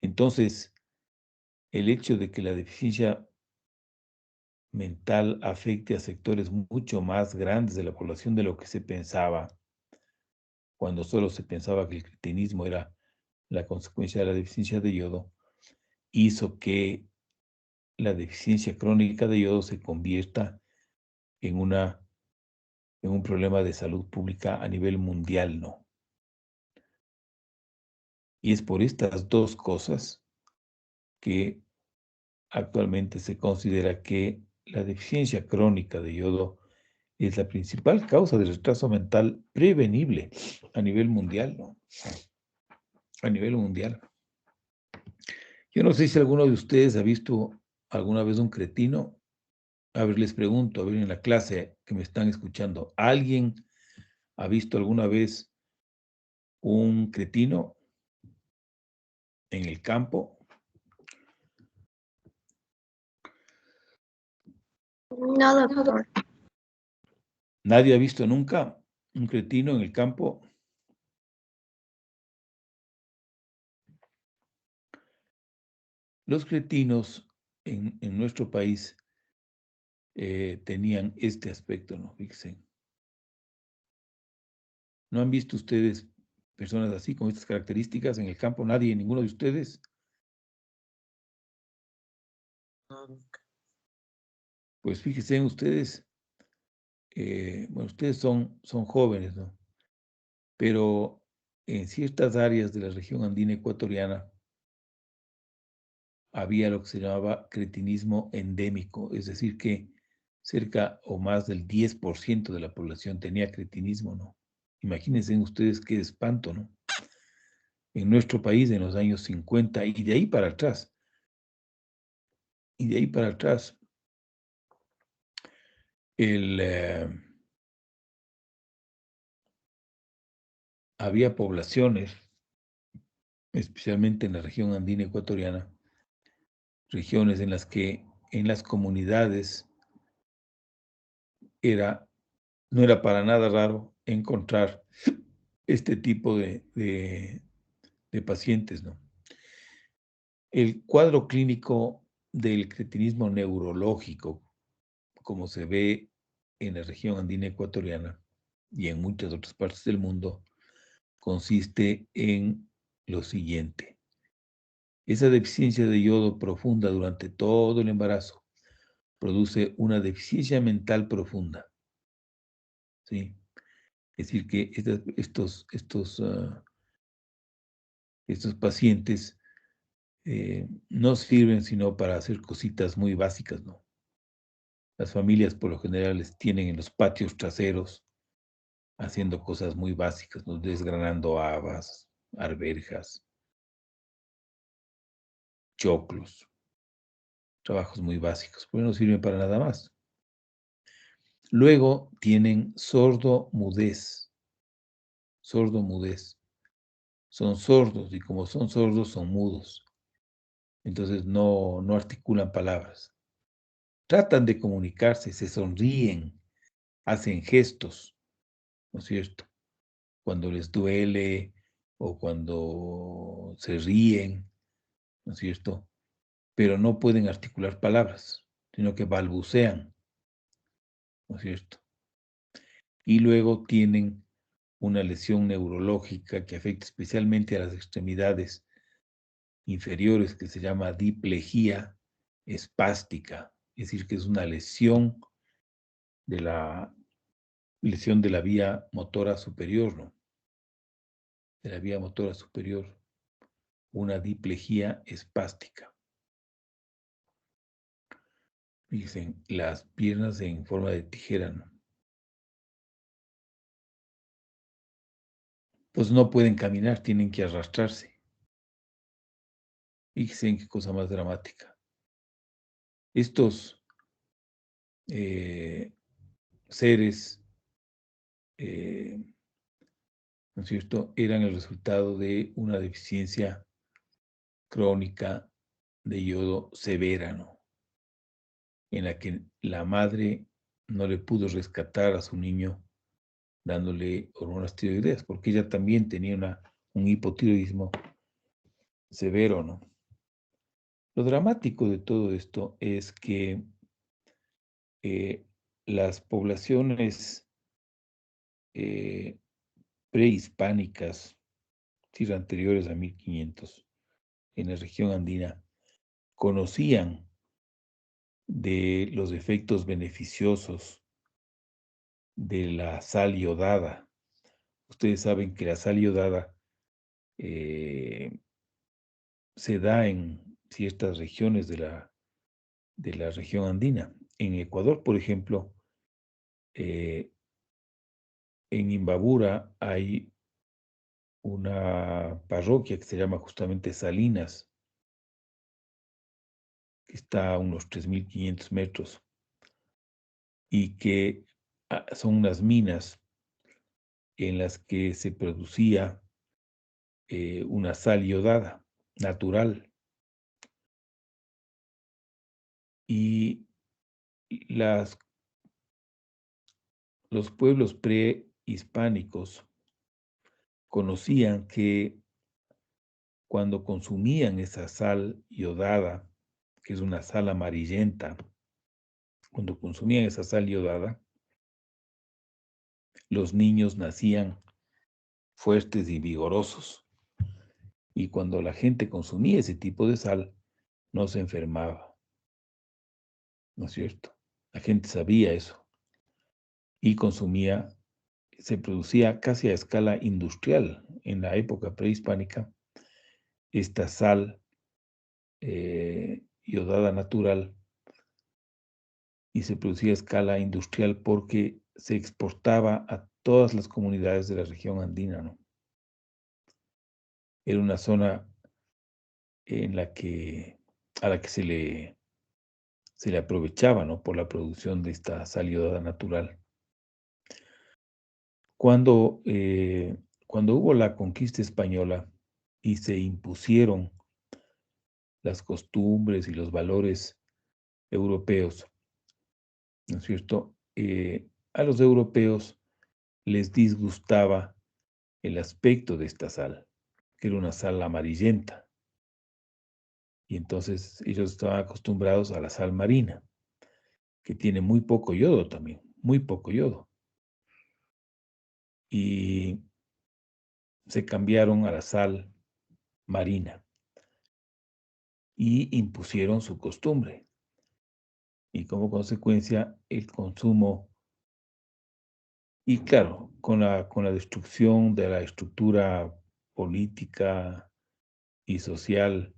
Entonces, el hecho de que la deficiencia mental afecte a sectores mucho más grandes de la población de lo que se pensaba, cuando solo se pensaba que el cretinismo era la consecuencia de la deficiencia de yodo, hizo que la deficiencia crónica de yodo se convierta en en un problema de salud pública a nivel mundial, ¿no? Y es por estas dos cosas que actualmente se considera que la deficiencia crónica de yodo es la principal causa de retraso mental prevenible a nivel mundial, ¿no? A nivel mundial. Yo no sé si alguno de ustedes ha visto alguna vez un cretino. A ver, les pregunto, a ver, en la clase que me están escuchando, ¿alguien ha visto alguna vez un cretino en el campo? No, doctor. ¿Nadie ha visto nunca un cretino en el campo? Los cretinos en nuestro país tenían este aspecto, ¿no? Fíjense. ¿No han visto ustedes personas así, con estas características en el campo? ¿Nadie, ninguno de ustedes? Pues fíjense en ustedes, bueno, ustedes son jóvenes, ¿no? Pero en ciertas áreas de la región andina ecuatoriana había lo que se llamaba cretinismo endémico, es decir, que cerca o más del 10% de la población tenía cretinismo, ¿no? Imagínense ustedes qué espanto, ¿no? En nuestro país en los años 50 y de ahí para atrás, el, había poblaciones, especialmente en la región andina ecuatoriana, regiones en las que en las comunidades no era para nada raro encontrar este tipo de pacientes, ¿no? El cuadro clínico del cretinismo neurológico, como se ve en la región andina ecuatoriana y en muchas otras partes del mundo, consiste en lo siguiente. Esa deficiencia de yodo profunda durante todo el embarazo produce una deficiencia mental profunda, ¿sí? Es decir, que estos pacientes no sirven sino para hacer cositas muy básicas, ¿no? Las familias por lo general les tienen en los patios traseros haciendo cosas muy básicas, ¿no? Desgranando habas, arvejas, choclos, trabajos muy básicos, pero no sirven para nada más. Luego tienen sordo-mudez, sordo-mudez. Son sordos y como son sordos son mudos. Entonces no articulan palabras. Tratan de comunicarse, se sonríen, hacen gestos, ¿no es cierto? Cuando les duele o cuando se ríen, ¿no es cierto? Pero no pueden articular palabras, sino que balbucean, ¿no es cierto? Y luego tienen una lesión neurológica que afecta especialmente a las extremidades inferiores, que se llama diplejía espástica, es decir, que es una de la lesión de la vía motora superior, ¿no? De la vía motora superior, una diplejía espástica. Dicen, las piernas en forma de tijera, ¿no? Pues no pueden caminar, tienen que arrastrarse. Dicen, qué cosa más dramática. Estos seres, ¿no es cierto?, eran el resultado de una deficiencia crónica de yodo severa, ¿no? En la que la madre no le pudo rescatar a su niño dándole hormonas tiroideas, porque ella también tenía un hipotiroidismo severo, ¿no? Lo dramático de todo esto es que las poblaciones prehispánicas, es anteriores a 1500, en la región andina, conocían de los efectos beneficiosos de la sal iodada. Ustedes saben que la sal iodada se da en ciertas regiones de la región andina. En Ecuador, por ejemplo, en Imbabura hay una parroquia que se llama justamente Salinas, que está a unos 3.500 metros, y que son unas minas en las que se producía una sal iodada natural. Y las, los pueblos prehispánicos conocían que cuando consumían esa sal iodada, que es una sal amarillenta, cuando consumían esa sal iodada, los niños nacían fuertes y vigorosos. Y cuando la gente consumía ese tipo de sal, no se enfermaba, ¿no es cierto? La gente sabía eso y consumía, se producía casi a escala industrial en la época prehispánica esta sal iodada natural, y se producía a escala industrial porque se exportaba a todas las comunidades de la región andina, ¿no? Era una zona en a la que se le aprovechaba, ¿no?, por la producción de esta sal iodada natural. Cuando hubo la conquista española y se impusieron las costumbres y los valores europeos, ¿no es cierto? A los europeos les disgustaba el aspecto de esta sal, que era una sal amarillenta, y entonces ellos estaban acostumbrados a la sal marina, que tiene muy poco yodo también, muy poco yodo, y se cambiaron a la sal marina y impusieron su costumbre. Y como consecuencia, el consumo, y claro, con la destrucción de la estructura política y social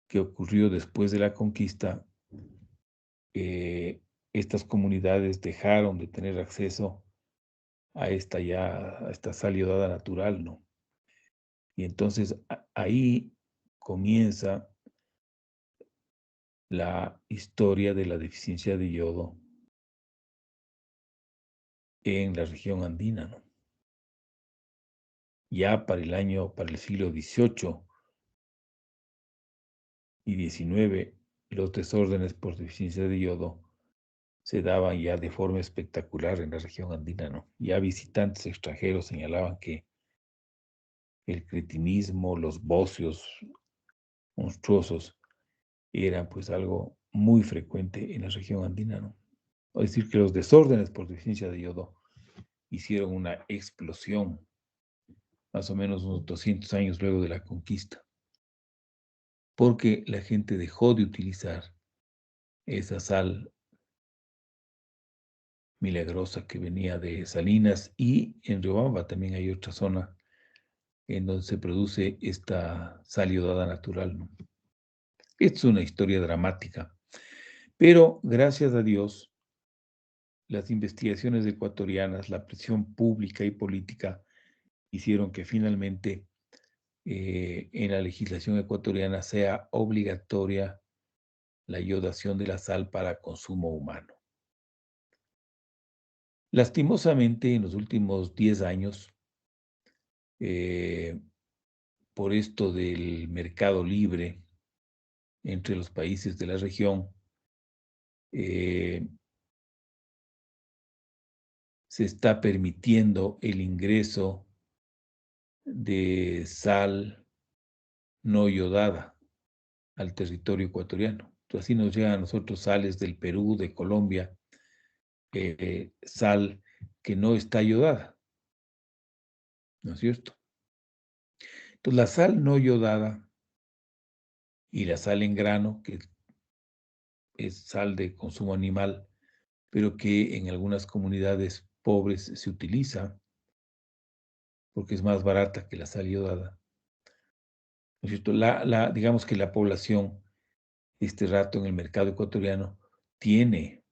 que ocurrió después de la conquista, estas comunidades dejaron de tener acceso a esta sal iodada natural, ¿no? Y entonces ahí comienza la historia de la deficiencia de yodo en la región andina, ¿no? Ya para el siglo XVIII y XIX, los desórdenes por deficiencia de yodo se daban ya de forma espectacular en la región andina, ¿no? Ya visitantes extranjeros señalaban que el cretinismo, los bocios monstruosos eran pues algo muy frecuente en la región andina, ¿no? Es decir, que los desórdenes por deficiencia de yodo hicieron una explosión más o menos unos 200 años luego de la conquista, porque la gente dejó de utilizar esa sal milagrosa que venía de Salinas, y en Riobamba también hay otra zona en donde se produce esta sal iodada natural, ¿no? Es una historia dramática, pero gracias a Dios, las investigaciones ecuatorianas, la presión pública y política hicieron que finalmente en la legislación ecuatoriana sea obligatoria la iodación de la sal para consumo humano. Lastimosamente, en los últimos 10 años, por esto del mercado libre entre los países de la región, se está permitiendo el ingreso de sal no iodada al territorio ecuatoriano. Entonces, así nos llegan a nosotros sales del Perú, de Colombia, sal que no está iodada, ¿no es cierto? Entonces, la sal no iodada y la sal en grano, que es sal de consumo animal, pero que en algunas comunidades pobres se utiliza porque es más barata que la sal iodada, ¿no es cierto? Digamos que la población, este rato en el mercado ecuatoriano, tiene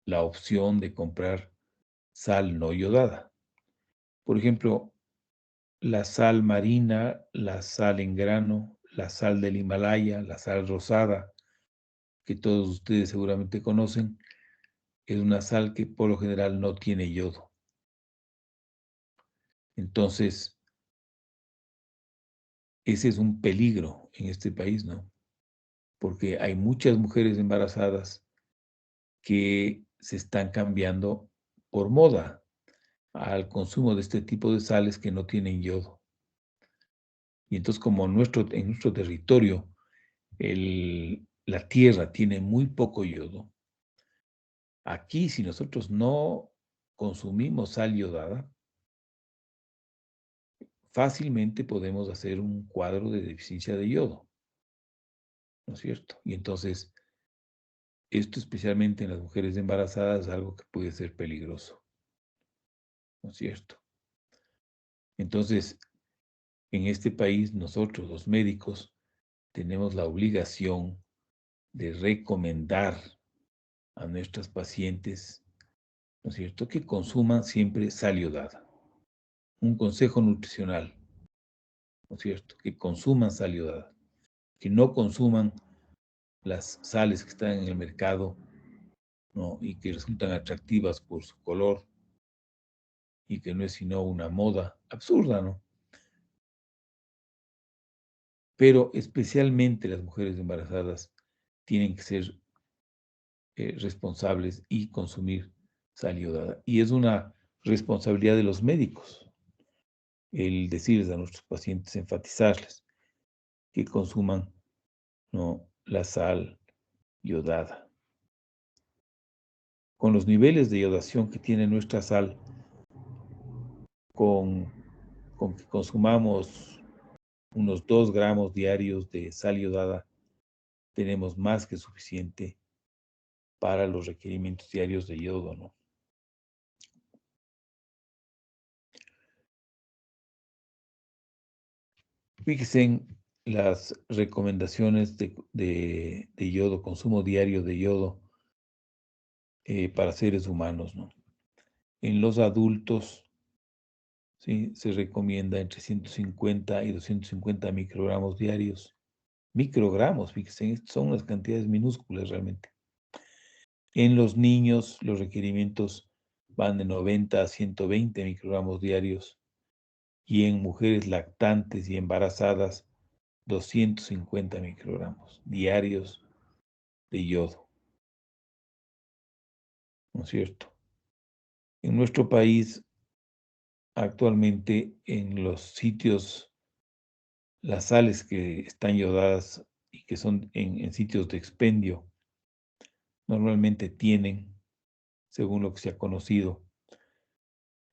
la opción de comprar sal no iodada. Por ejemplo, la sal marina, la sal en grano, la sal del Himalaya, la sal rosada, que todos ustedes seguramente conocen, es una sal que por lo general no tiene yodo. Entonces, ese es un peligro en este país, ¿no? Porque hay muchas mujeres embarazadas que se están cambiando por moda al consumo de este tipo de sales que no tienen yodo. Y entonces, como en nuestro territorio la tierra tiene muy poco yodo, aquí si nosotros no consumimos sal iodada, fácilmente podemos hacer un cuadro de deficiencia de yodo, ¿no es cierto? Y entonces, esto especialmente en las mujeres embarazadas es algo que puede ser peligroso, ¿no es cierto? Entonces, en este país, nosotros los médicos tenemos la obligación de recomendar a nuestras pacientes, ¿no es cierto?, que consuman siempre sal iodada. Un consejo nutricional, ¿no es cierto?, que consuman sal iodada, que no consuman las sales que están en el mercado, ¿no?, y que resultan atractivas por su color y que no es sino una moda absurda, ¿no? Pero especialmente las mujeres embarazadas tienen que ser responsables y consumir sal iodada. Y es una responsabilidad de los médicos el decirles a nuestros pacientes, enfatizarles que consuman, ¿no?, la sal iodada. Con los niveles de iodación que tiene nuestra sal, con que consumamos unos 2 gramos diarios de sal iodada, tenemos más que suficiente para los requerimientos diarios de yodo, ¿no? Fíjense en las recomendaciones de yodo, consumo diario de yodo para seres humanos, ¿no? En los adultos, ¿sí?, se recomienda entre 150 y 250 microgramos diarios. Microgramos, fíjense, son unas cantidades minúsculas realmente. En los niños, los requerimientos van de 90 a 120 microgramos diarios, y en mujeres lactantes y embarazadas 250 microgramos diarios de yodo, ¿no es cierto? En nuestro país, actualmente, en los sitios, las sales que están yodadas y que son en sitios de expendio, normalmente tienen, según lo que se ha conocido,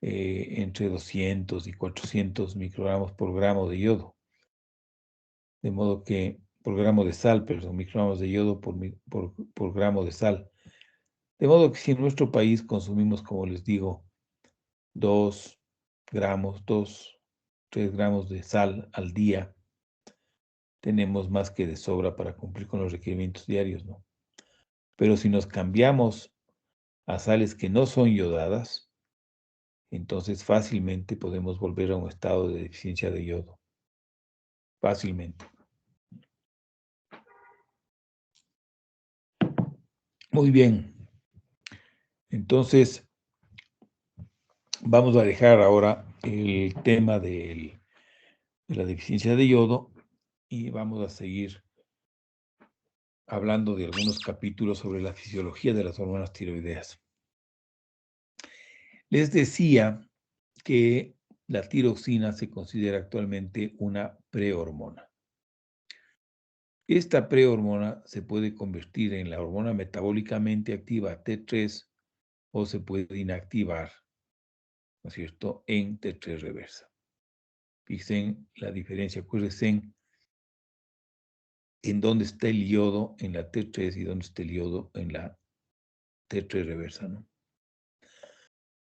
entre 200 y 400 microgramos por gramo de yodo. De modo que, por gramo de sal, perdón, microgramos de yodo por gramo de sal. De modo que si en nuestro país consumimos, como les digo, 2 gramos, 3 gramos de sal al día, tenemos más que de sobra para cumplir con los requerimientos diarios, ¿no? Pero si nos cambiamos a sales que no son yodadas, entonces fácilmente podemos volver a un estado de deficiencia de yodo. Fácilmente. Muy bien. Entonces, vamos a dejar ahora el tema de la deficiencia de yodo y vamos a seguir hablando de algunos capítulos sobre la fisiología de las hormonas tiroideas. Les decía que la tiroxina se considera actualmente una prehormona. Esta prehormona se puede convertir en la hormona metabólicamente activa T3 o se puede inactivar, ¿no es cierto?, en T3 reversa. Fíjense la diferencia, acuérdense en dónde está el yodo en la T3 y dónde está el yodo en la T3 reversa, ¿no?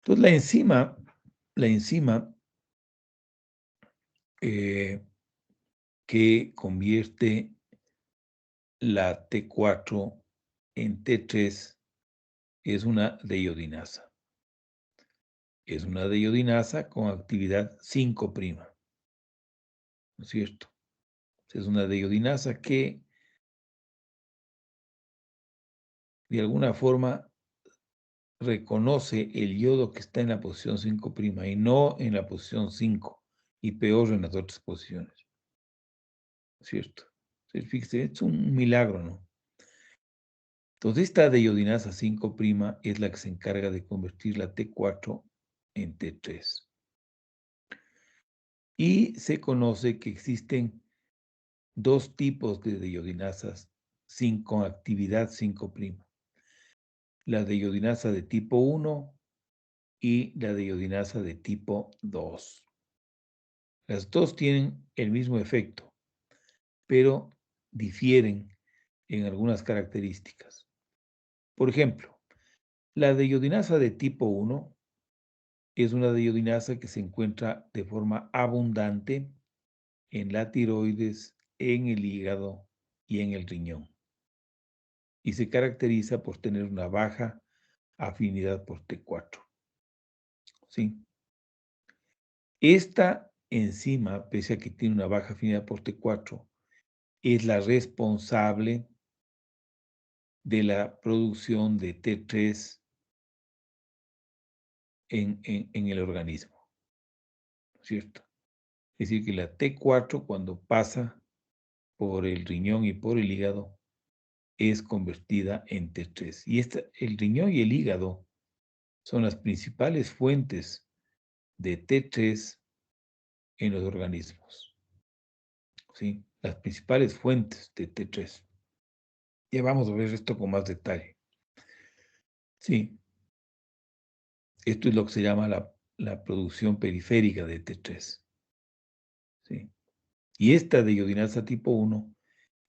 Entonces la enzima que convierte la T4 en T3 es una deiodinasa. Es una deiodinasa con actividad 5', ¿no es cierto? Es una deiodinasa que de alguna forma reconoce el yodo que está en la posición 5' y no en la posición 5, y peor en las otras posiciones, ¿no es cierto? Fíjese, es un milagro, ¿no? Entonces, esta deiodinasa 5' es la que se encarga de convertir la T4 en T3. Y se conoce que existen dos tipos de deiodinasas con actividad 5'. La deiodinasa de tipo 1 y la deiodinasa de tipo 2. Las dos tienen el mismo efecto, pero difieren en algunas características. Por ejemplo, la deiodinasa de tipo 1 es una deiodinasa que se encuentra de forma abundante en la tiroides, en el hígado y en el riñón. Y se caracteriza por tener una baja afinidad por T4. ¿Sí? Esta enzima, pese a que tiene una baja afinidad por T4, es la responsable de la producción de T3 en el organismo, ¿cierto? Es decir, que la T4 cuando pasa por el riñón y por el hígado es convertida en T3. Y el riñón y el hígado son las principales fuentes de T3 en los organismos, ¿sí? Las principales fuentes de T3. Ya vamos a ver esto con más detalle. Sí, esto es lo que se llama la producción periférica de T3. ¿Sí? Y esta deiodinasa tipo 1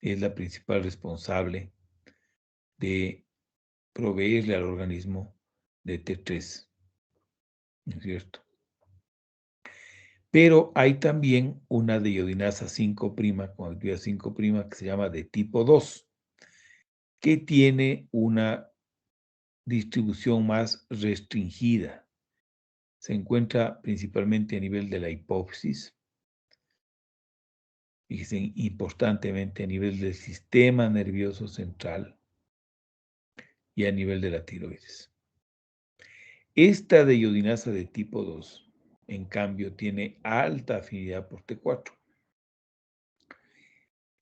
es la principal responsable de proveerle al organismo de T3, ¿no es cierto? Pero hay también una deiodinasa 5' con actividad 5' que se llama de tipo 2, que tiene una distribución más restringida. Se encuentra principalmente a nivel de la hipófisis, fíjense, importantemente a nivel del sistema nervioso central y a nivel de la tiroides. Esta deiodinasa de tipo 2, en cambio, tiene alta afinidad por T4.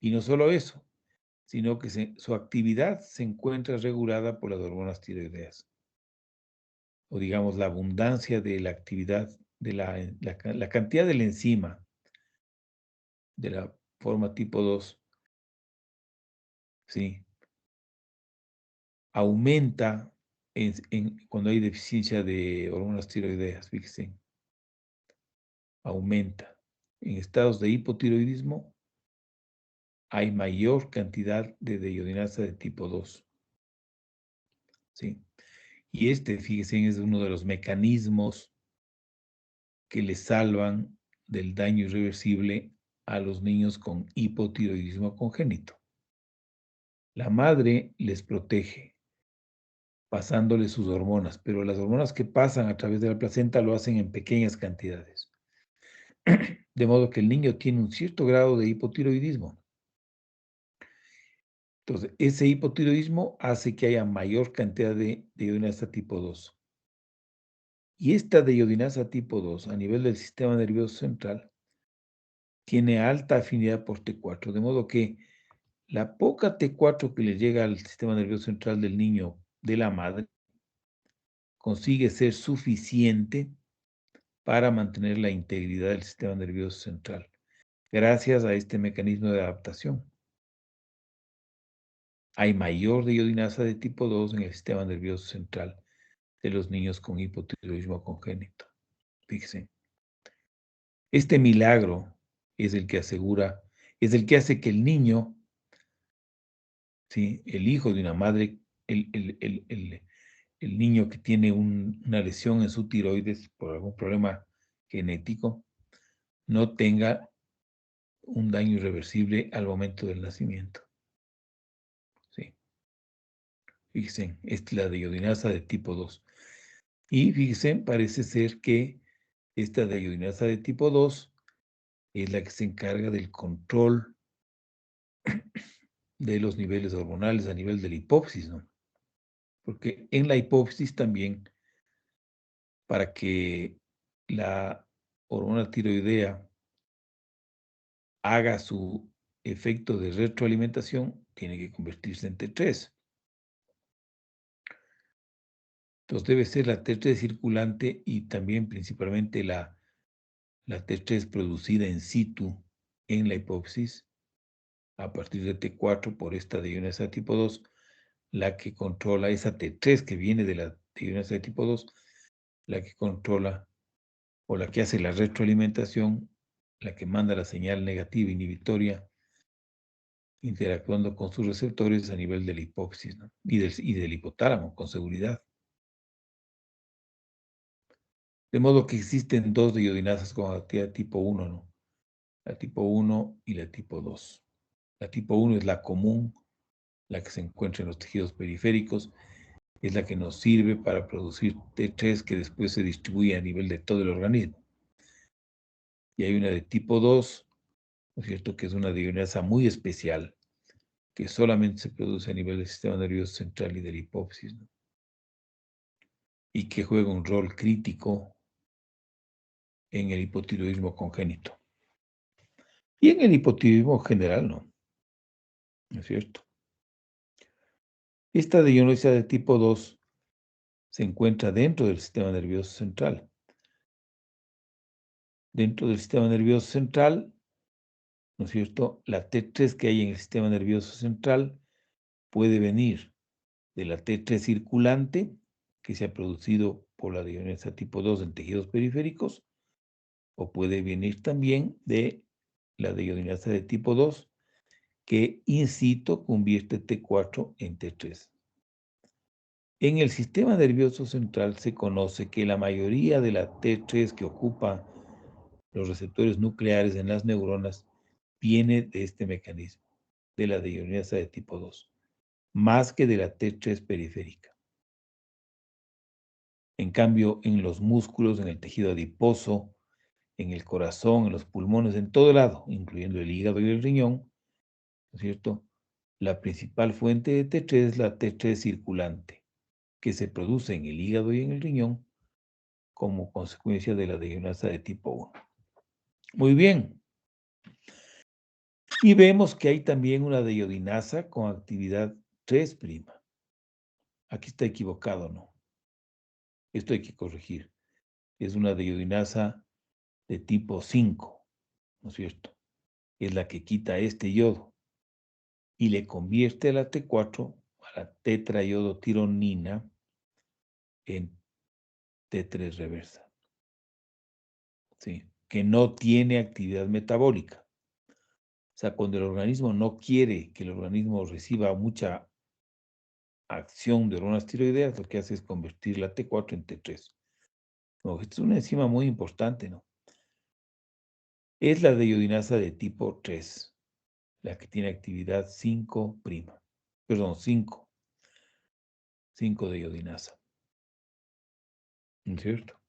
Y no solo eso, sino que su actividad se encuentra regulada por las hormonas tiroideas. O digamos, la abundancia de la actividad, de la cantidad de la enzima de la forma tipo 2, ¿sí? Aumenta cuando hay deficiencia de hormonas tiroideas, fíjense. Aumenta. En estados de hipotiroidismo hay mayor cantidad de deiodinasa de tipo 2, ¿sí? Y fíjense, es uno de los mecanismos que le salvan del daño irreversible a los niños con hipotiroidismo congénito. La madre les protege pasándoles sus hormonas, pero las hormonas que pasan a través de la placenta lo hacen en pequeñas cantidades. De modo que el niño tiene un cierto grado de hipotiroidismo. Entonces, ese hipotiroidismo hace que haya mayor cantidad de iodinasa tipo 2. Y esta iodinasa tipo 2 a nivel del sistema nervioso central tiene alta afinidad por T4, de modo que la poca T4 que le llega al sistema nervioso central del niño de la madre consigue ser suficiente para mantener la integridad del sistema nervioso central, gracias a este mecanismo de adaptación. Hay mayor iodinasa de tipo 2 en el sistema nervioso central de los niños con hipotiroidismo congénito. Fíjense. Este milagro es el que asegura, es el que hace que el niño, ¿sí?, el hijo de una madre, el niño que tiene una lesión en su tiroides por algún problema genético, no tenga un daño irreversible al momento del nacimiento. ¿Sí? Fíjense, es la iodinasa de tipo 2. Y fíjense, parece ser que esta iodinasa de tipo 2 es la que se encarga del control de los niveles hormonales a nivel de la hipófisis, ¿no? Porque en la hipófisis también, para que la hormona tiroidea haga su efecto de retroalimentación, tiene que convertirse en T3. Entonces debe ser la T3 circulante y también principalmente la T3 producida in situ en la hipófisis a partir de T4 por esta deiodinasa tipo 2, la que controla esa T3 que viene de la deiodinasa de tipo 2, la que controla o la que hace la retroalimentación, la que manda la señal negativa inhibitoria, interactuando con sus receptores a nivel de la hipófisis, ¿no? y del hipotálamo, con seguridad. De modo que existen dos iodinasas con actividad tipo 1, ¿no? La tipo 1 y la tipo 2. La tipo 1 es la común, la que se encuentra en los tejidos periféricos, es la que nos sirve para producir T3 que después se distribuye a nivel de todo el organismo. Y hay una de tipo 2, ¿no es cierto?, que es una iodinasa muy especial, que solamente se produce a nivel del sistema nervioso central y de la hipófisis, ¿no? Y que juega un rol crítico en el hipotiroidismo congénito. Y en el hipotiroidismo general, ¿no es cierto? Esta deiodinasa de tipo 2 se encuentra dentro del sistema nervioso central. Dentro del sistema nervioso central, ¿no es cierto?, la T3 que hay en el sistema nervioso central puede venir de la T3 circulante, que se ha producido por la deiodinasa tipo 2 en tejidos periféricos, o puede venir también de la deiodinasa de tipo 2, que in situ convierte T4 en T3. En el sistema nervioso central se conoce que la mayoría de la T3 que ocupa los receptores nucleares en las neuronas viene de este mecanismo, de la deiodinasa de tipo 2, más que de la T3 periférica. En cambio, en los músculos, en el tejido adiposo, en el corazón, en los pulmones, en todo lado, incluyendo el hígado y el riñón, ¿no es cierto?, la principal fuente de T3 es la T3 circulante, que se produce en el hígado y en el riñón como consecuencia de la deiodinasa de tipo 1. Muy bien. Y vemos que hay también una deiodinasa con actividad 3'. Aquí está equivocado, ¿no? Esto hay que corregir. Es una deiodinasa de tipo 5, ¿no es cierto? Es la que quita este yodo y le convierte a la T4, a la tetrayodotironina, en T3 reversa, ¿sí? Que no tiene actividad metabólica. O sea, cuando el organismo no quiere que el organismo reciba mucha acción de hormonas tiroideas, lo que hace es convertir la T4 en T3. No, esta es una enzima muy importante, ¿no? Es la deiodinasa de tipo 3, la que tiene actividad 5', perdón, 5 deiodinasa, ¿no es cierto?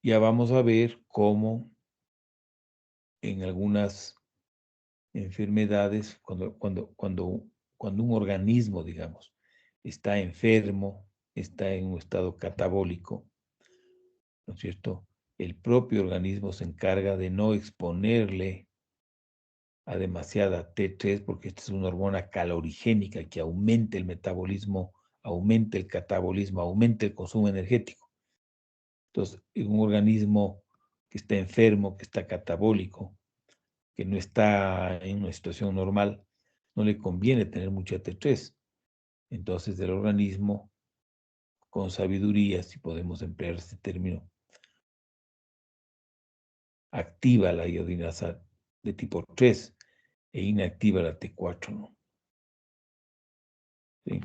Ya vamos a ver cómo en algunas enfermedades, cuando un organismo, digamos, está enfermo, está en un estado catabólico, ¿no es cierto? El propio organismo se encarga de no exponerle a demasiada T3, porque esta es una hormona calorigénica que aumenta el metabolismo, aumenta el catabolismo, aumenta el consumo energético. Entonces, en un organismo que está enfermo, que está catabólico, que no está en una situación normal, no le conviene tener mucha T3. Entonces, el organismo, con sabiduría, si podemos emplear este término, activa la iodinasa de tipo 3 e inactiva la T4, ¿no? ¿Sí?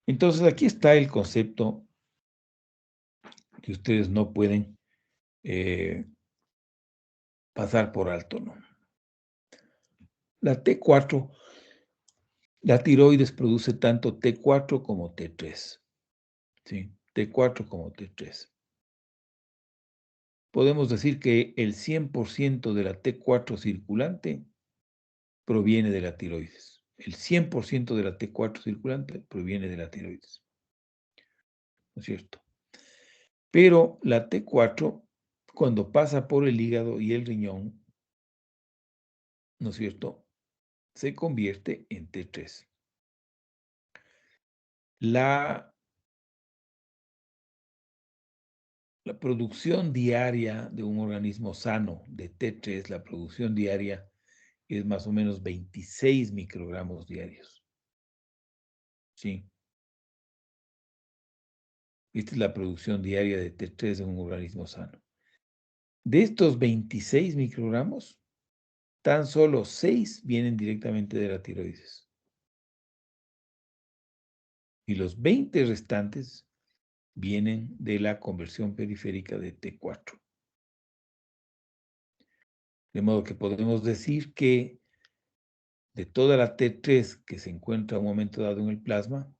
Entonces, aquí está el concepto que ustedes no pueden pasar por alto, ¿no? La T4, la tiroides produce tanto T4 como T3, ¿sí? T4 como T3. Podemos decir que el 100% de la T4 circulante proviene de la tiroides. El 100% de la T4 circulante proviene de la tiroides, ¿no es cierto? Pero la T4, cuando pasa por el hígado y el riñón, ¿no es cierto?, se convierte en T3. La producción diaria de un organismo sano de T3, la producción diaria es más o menos 26 microgramos diarios. ¿Sí? Esta es la producción diaria de T3 en un organismo sano. De estos 26 microgramos, tan solo 6 vienen directamente de la tiroides. Y los 20 restantes vienen de la conversión periférica de T4. De modo que podemos decir que de toda la T3 que se encuentra a un momento dado en el plasma,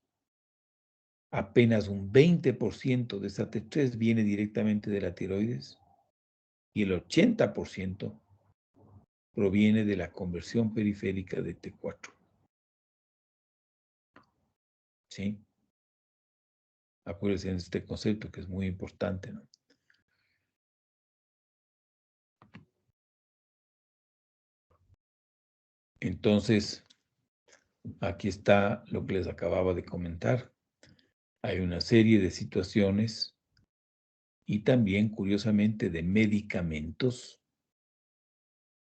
apenas un 20% de esa T3 viene directamente de la tiroides y el 80% proviene de la conversión periférica de T4. ¿Sí? Acuérdense de este concepto que es muy importante, ¿no? Entonces, aquí está lo que les acababa de comentar. Hay una serie de situaciones y también, curiosamente, de medicamentos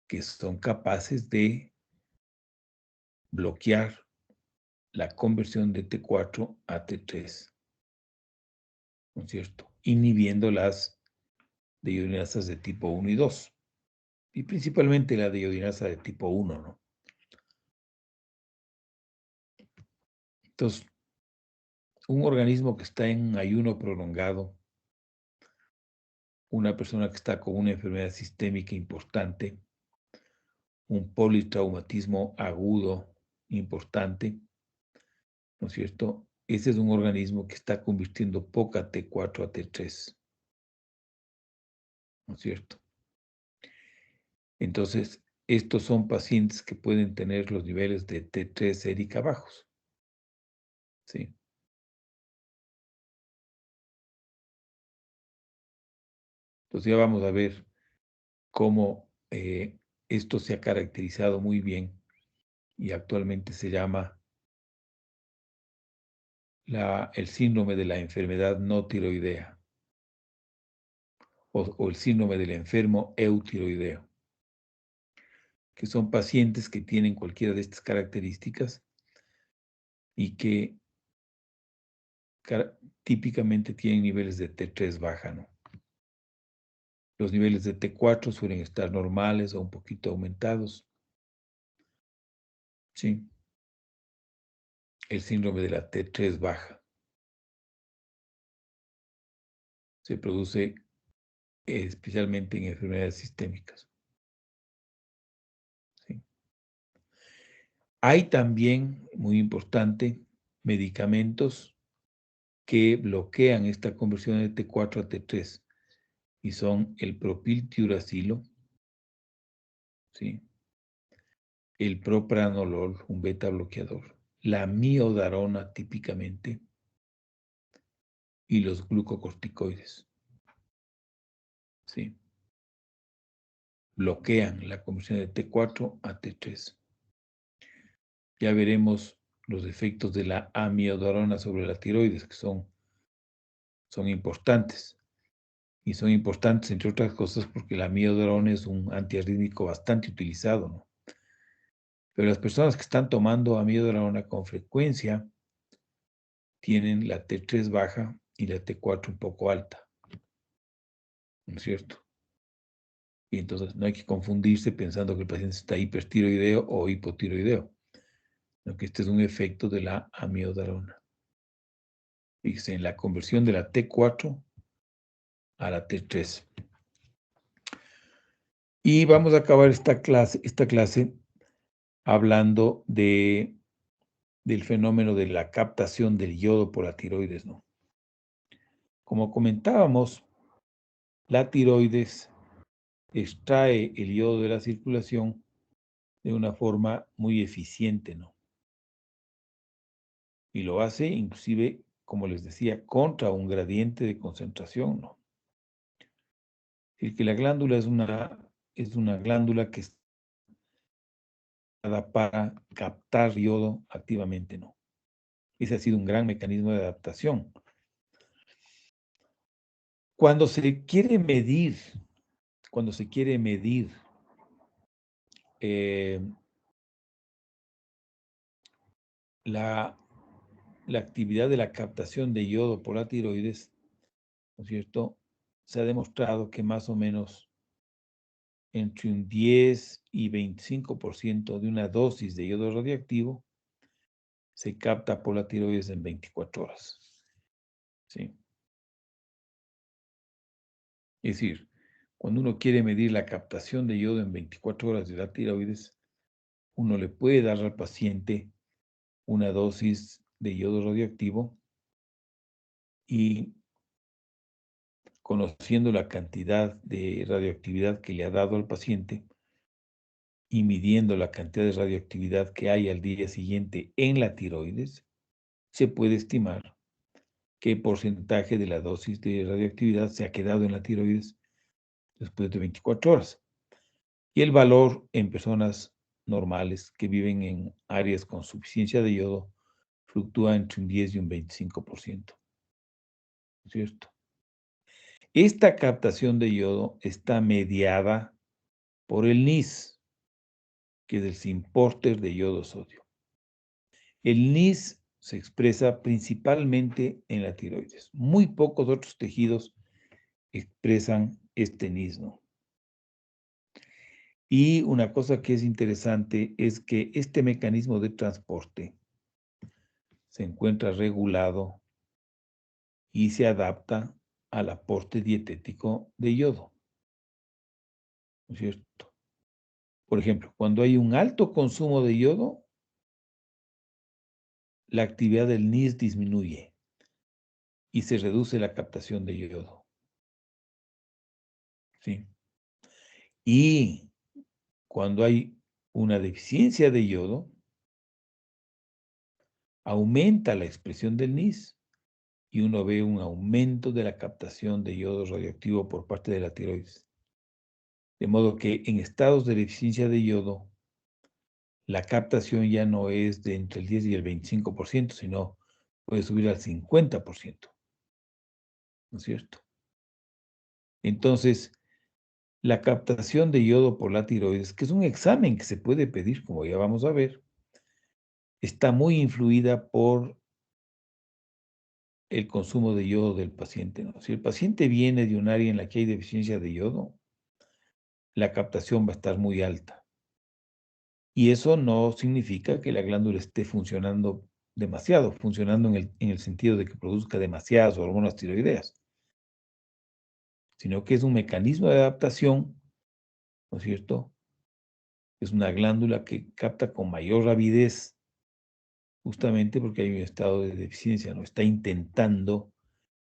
que son capaces de bloquear la conversión de T4 a T3, ¿no es cierto? Inhibiendo las deiodinasas de tipo 1 y 2, y principalmente la deiodinasa de tipo 1, ¿no? Entonces, un organismo que está en ayuno prolongado, una persona que está con una enfermedad sistémica importante, un politraumatismo agudo importante, ¿no es cierto? Ese es un organismo que está convirtiendo poca T4 a T3, ¿no es cierto? Entonces, estos son pacientes que pueden tener los niveles de T3 sérica bajos. Sí. Entonces ya vamos a ver cómo esto se ha caracterizado muy bien y actualmente se llama el síndrome de la enfermedad no tiroidea o el síndrome del enfermo eutiroideo, que son pacientes que tienen cualquiera de estas características y que típicamente tienen niveles de T3 baja, ¿no? Los niveles de T4 suelen estar normales o un poquito aumentados. Sí. El síndrome de la T3 baja se produce especialmente en enfermedades sistémicas. ¿Sí? Hay también, muy importante, medicamentos que bloquean esta conversión de T4 a T3 y son el propiltiuracilo, ¿sí? El propranolol, un beta bloqueador, la miodarona típicamente y los glucocorticoides, ¿sí? Bloquean la conversión de T4 a T3. Ya veremos los efectos de la amiodarona sobre la tiroides, que son importantes. Y son importantes, entre otras cosas, porque la amiodarona es un antiarrítmico bastante utilizado, ¿no? Pero las personas que están tomando amiodarona con frecuencia tienen la T3 baja y la T4 un poco alta, ¿no es cierto? Y entonces no hay que confundirse pensando que el paciente está hipertiroideo o hipotiroideo, sino que este es un efecto de la amiodarona. Fíjense, en la conversión de la T4 a la T3. Y vamos a acabar esta clase hablando del fenómeno de la captación del yodo por la tiroides, ¿no? Como comentábamos, la tiroides extrae el yodo de la circulación de una forma muy eficiente, ¿no? Y lo hace inclusive, como les decía, contra un gradiente de concentración, ¿no? Es decir, que la glándula es una glándula que está para captar yodo activamente, ¿no? Ese ha sido un gran mecanismo de adaptación. Cuando se quiere medir la actividad de la captación de yodo por la tiroides, ¿no es cierto? Se ha demostrado que más o menos entre un 10 y 25% de una dosis de yodo radioactivo se capta por la tiroides en 24 horas. ¿Sí? Es decir, cuando uno quiere medir la captación de yodo en 24 horas de la tiroides, uno le puede dar al paciente una dosis de yodo radioactivo y conociendo la cantidad de radioactividad que le ha dado al paciente y midiendo la cantidad de radioactividad que hay al día siguiente en la tiroides, se puede estimar qué porcentaje de la dosis de radioactividad se ha quedado en la tiroides después de 24 horas. Y el valor en personas normales que viven en áreas con suficiencia de yodo fluctúa entre un 10 y un 25%. ¿Cierto? Esta captación de yodo está mediada por el NIS, que es el Syn-Porter de yodo-sodio. El NIS se expresa principalmente en la tiroides. Muy pocos otros tejidos expresan este NIS, ¿no? Y una cosa que es interesante es que este mecanismo de transporte se encuentra regulado y se adapta al aporte dietético de yodo, ¿no es cierto? Por ejemplo, cuando hay un alto consumo de yodo, la actividad del NIS disminuye y se reduce la captación de yodo. ¿Sí? Y cuando hay una deficiencia de yodo, aumenta la expresión del NIS y uno ve un aumento de la captación de yodo radioactivo por parte de la tiroides. De modo que en estados de deficiencia de yodo, la captación ya no es de entre el 10 y el 25%, sino puede subir al 50%. ¿No es cierto? Entonces, la captación de yodo por la tiroides, que es un examen que se puede pedir, como ya vamos a ver, está muy influida por el consumo de yodo del paciente, ¿no? Si el paciente viene de un área en la que hay deficiencia de yodo, la captación va a estar muy alta. Y eso no significa que la glándula esté funcionando demasiado, funcionando en el sentido de que produzca demasiadas hormonas tiroideas, sino que es un mecanismo de adaptación, ¿no es cierto? Es una glándula que capta con mayor rapidez, justamente porque hay un estado de deficiencia, ¿no? Está intentando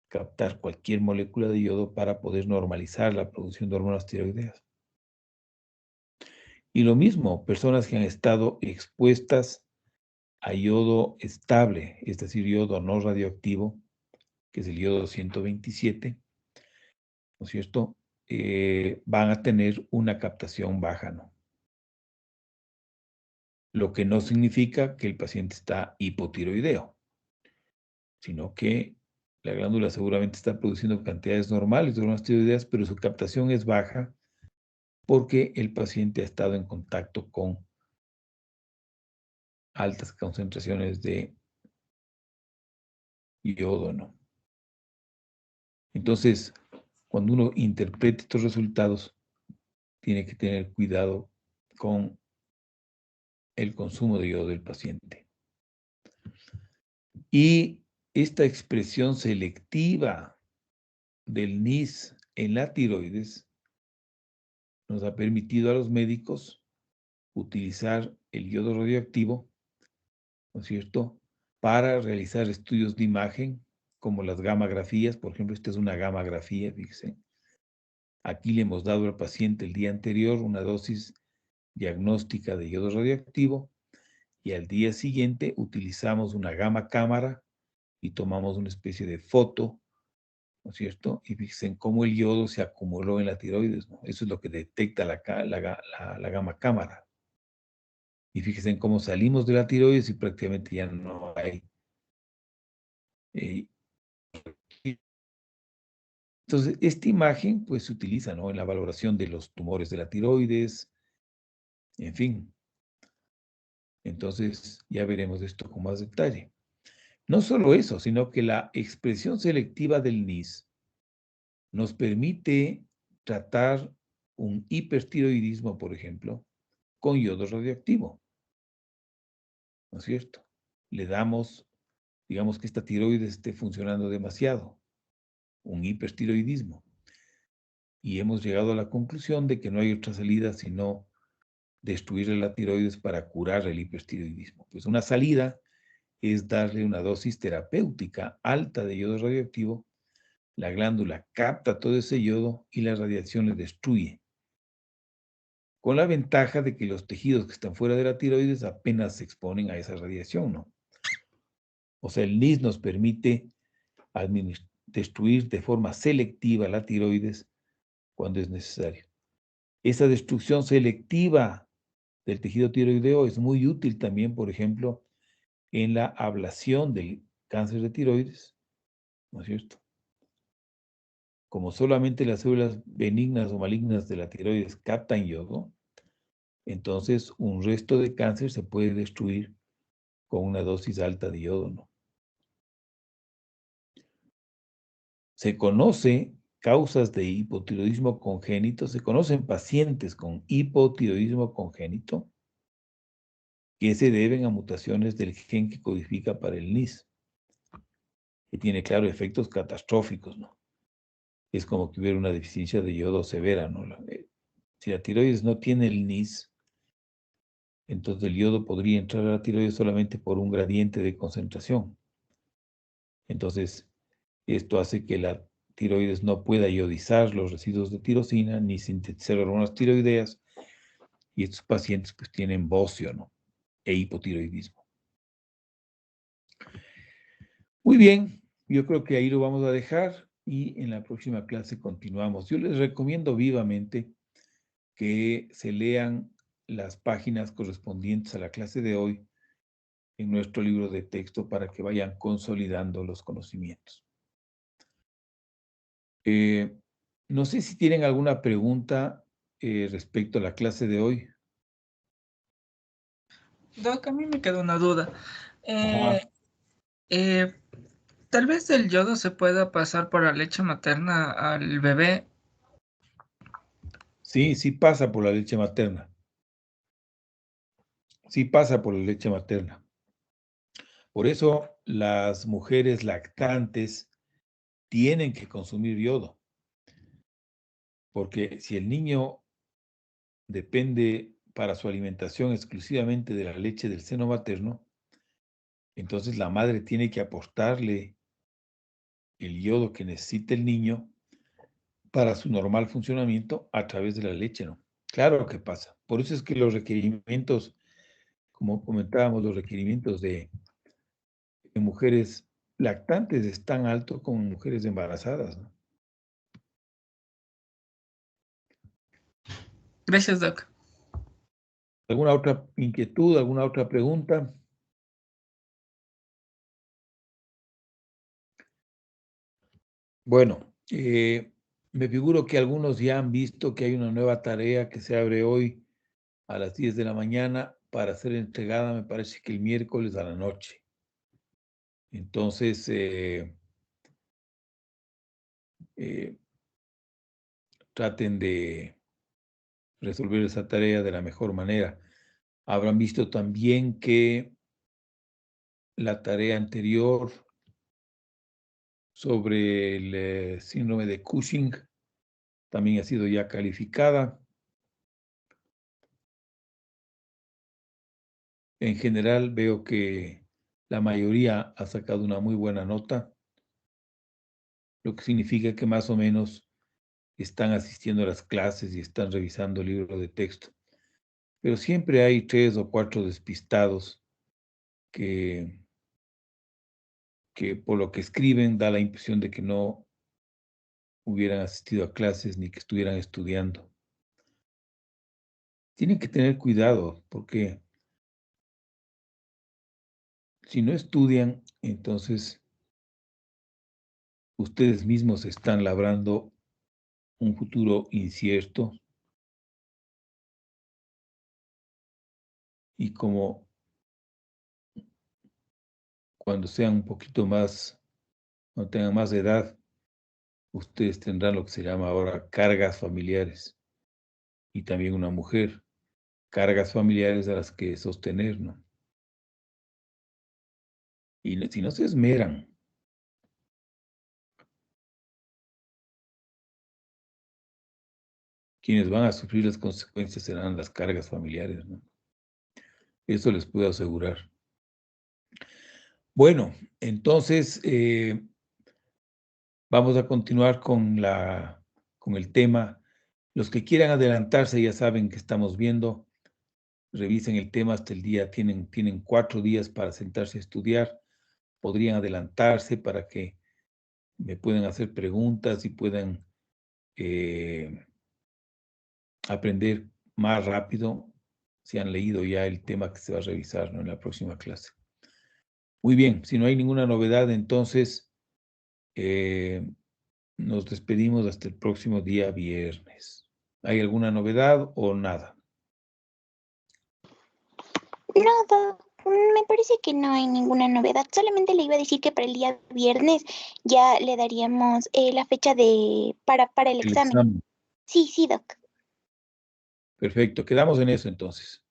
captar cualquier molécula de yodo para poder normalizar la producción de hormonas tiroideas. Y lo mismo, personas que han estado expuestas a yodo estable, es decir, yodo no radioactivo, que es el yodo 127, ¿no es cierto? Van a tener una captación baja, ¿no? Lo que no significa que el paciente está hipotiroideo, sino que la glándula seguramente está produciendo cantidades normales de hormonas tiroideas, pero su captación es baja porque el paciente ha estado en contacto con altas concentraciones de yodo, ¿no? Entonces, cuando uno interpreta estos resultados, tiene que tener cuidado con el consumo de yodo del paciente. Y esta expresión selectiva del NIS en la tiroides nos ha permitido a los médicos utilizar el yodo radioactivo, ¿no es cierto?, para realizar estudios de imagen, como las gammagrafías. Por ejemplo, esta es una gammagrafía, fíjense. Aquí le hemos dado al paciente el día anterior una dosis diagnóstica de yodo radioactivo y al día siguiente utilizamos una gamma cámara y tomamos una especie de foto, ¿no es cierto? Y fíjense en cómo el yodo se acumuló en la tiroides, ¿no? Eso es lo que detecta la gamma cámara. Y fíjense en cómo salimos de la tiroides y prácticamente ya no hay. Eh, entonces, esta imagen pues se utiliza, ¿no?, en la valoración de los tumores de la tiroides, en fin. Entonces, ya veremos esto con más detalle. No solo eso, sino que la expresión selectiva del NIS nos permite tratar un hipertiroidismo, por ejemplo, con yodo radioactivo, ¿no es cierto? Le damos, digamos que esta tiroides esté funcionando demasiado, un hipertiroidismo, y hemos llegado a la conclusión de que no hay otra salida sino destruir la tiroides para curar el hipertiroidismo. Pues una salida es darle una dosis terapéutica alta de yodo radioactivo. La glándula capta todo ese yodo y la radiación le destruye, con la ventaja de que los tejidos que están fuera de la tiroides apenas se exponen a esa radiación, ¿no? O sea, el NIS nos permite destruir de forma selectiva la tiroides cuando es necesario. Esa destrucción selectiva del tejido tiroideo es muy útil también, por ejemplo, en la ablación del cáncer de tiroides, ¿no es cierto? Como solamente las células benignas o malignas de la tiroides captan yodo, entonces un resto de cáncer se puede destruir con una dosis alta de yodo, ¿no? Se conoce causas de hipotiroidismo congénito, se conocen pacientes con hipotiroidismo congénito que se deben a mutaciones del gen que codifica para el NIS, que tiene, claro, efectos catastróficos, ¿no? Es como que hubiera una deficiencia de yodo severa, ¿no? Si la tiroides no tiene el NIS, entonces el yodo podría entrar a la tiroides solamente por un gradiente de concentración. Entonces, esto hace que la tiroides no pueda iodizar los residuos de tirosina ni sintetizar hormonas tiroideas, y estos pacientes pues tienen bocio, ¿no?, e hipotiroidismo. Muy bien, yo creo que ahí lo vamos a dejar y en la próxima clase continuamos. Yo les recomiendo vivamente que se lean las páginas correspondientes a la clase de hoy en nuestro libro de texto para que vayan consolidando los conocimientos. No sé si tienen alguna pregunta respecto a la clase de hoy. Doc, a mí me queda una duda. Ajá. Tal vez el yodo se pueda pasar por la leche materna al bebé. Sí, sí pasa por la leche materna. Sí pasa por la leche materna. Por eso las mujeres lactantes tienen que consumir yodo. Porque si el niño depende para su alimentación exclusivamente de la leche del seno materno, entonces la madre tiene que aportarle el yodo que necesita el niño para su normal funcionamiento a través de la leche, ¿no? Claro que pasa. Por eso es que los requerimientos, como comentábamos, los requerimientos de mujeres lactantes es tan alto como en mujeres embarazadas, ¿no? Gracias, Doc. ¿Alguna otra inquietud, alguna otra pregunta? Bueno, me figuro que algunos ya han visto que hay una nueva tarea que se abre hoy a las 10 de la mañana para ser entregada, me parece que el miércoles a la noche. Entonces, traten de resolver esa tarea de la mejor manera. Habrán visto también que la tarea anterior sobre el síndrome de Cushing también ha sido ya calificada. En general veo que la mayoría ha sacado una muy buena nota, lo que significa que más o menos están asistiendo a las clases y están revisando el libro de texto. Pero siempre hay 3 o 4 despistados que por lo que escriben da la impresión de que no hubieran asistido a clases ni que estuvieran estudiando. Tienen que tener cuidado porque si no estudian, entonces ustedes mismos están labrando un futuro incierto y como cuando sean un poquito más, cuando tengan más edad, ustedes tendrán lo que se llama ahora cargas familiares y también una mujer, cargas familiares a las que sostener, ¿no? Y si no se esmeran, quienes van a sufrir las consecuencias serán las cargas familiares, ¿no? Eso les puedo asegurar. Bueno, entonces vamos a continuar con el tema. Los que quieran adelantarse ya saben que estamos viendo. Revisen el tema hasta el día. Tienen 4 días para sentarse a estudiar. Podrían adelantarse para que me puedan hacer preguntas y puedan aprender más rápido si han leído ya el tema que se va a revisar, ¿no?, en la próxima clase. Muy bien, si no hay ninguna novedad, entonces nos despedimos hasta el próximo día viernes. ¿Hay alguna novedad o nada? Nada, me parece que no hay ninguna novedad. Solamente le iba a decir que para el día viernes ya le daríamos la fecha para el El examen. examen. Sí, sí, Doc. Perfecto, quedamos en eso entonces.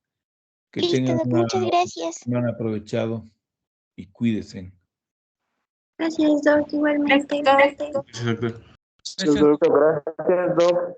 Que Listo, tengan Doc. Muchas gracias. un aprovechado y cuídense. Gracias, Doc. Igualmente. Gracias, Doc. Gracias, Doc.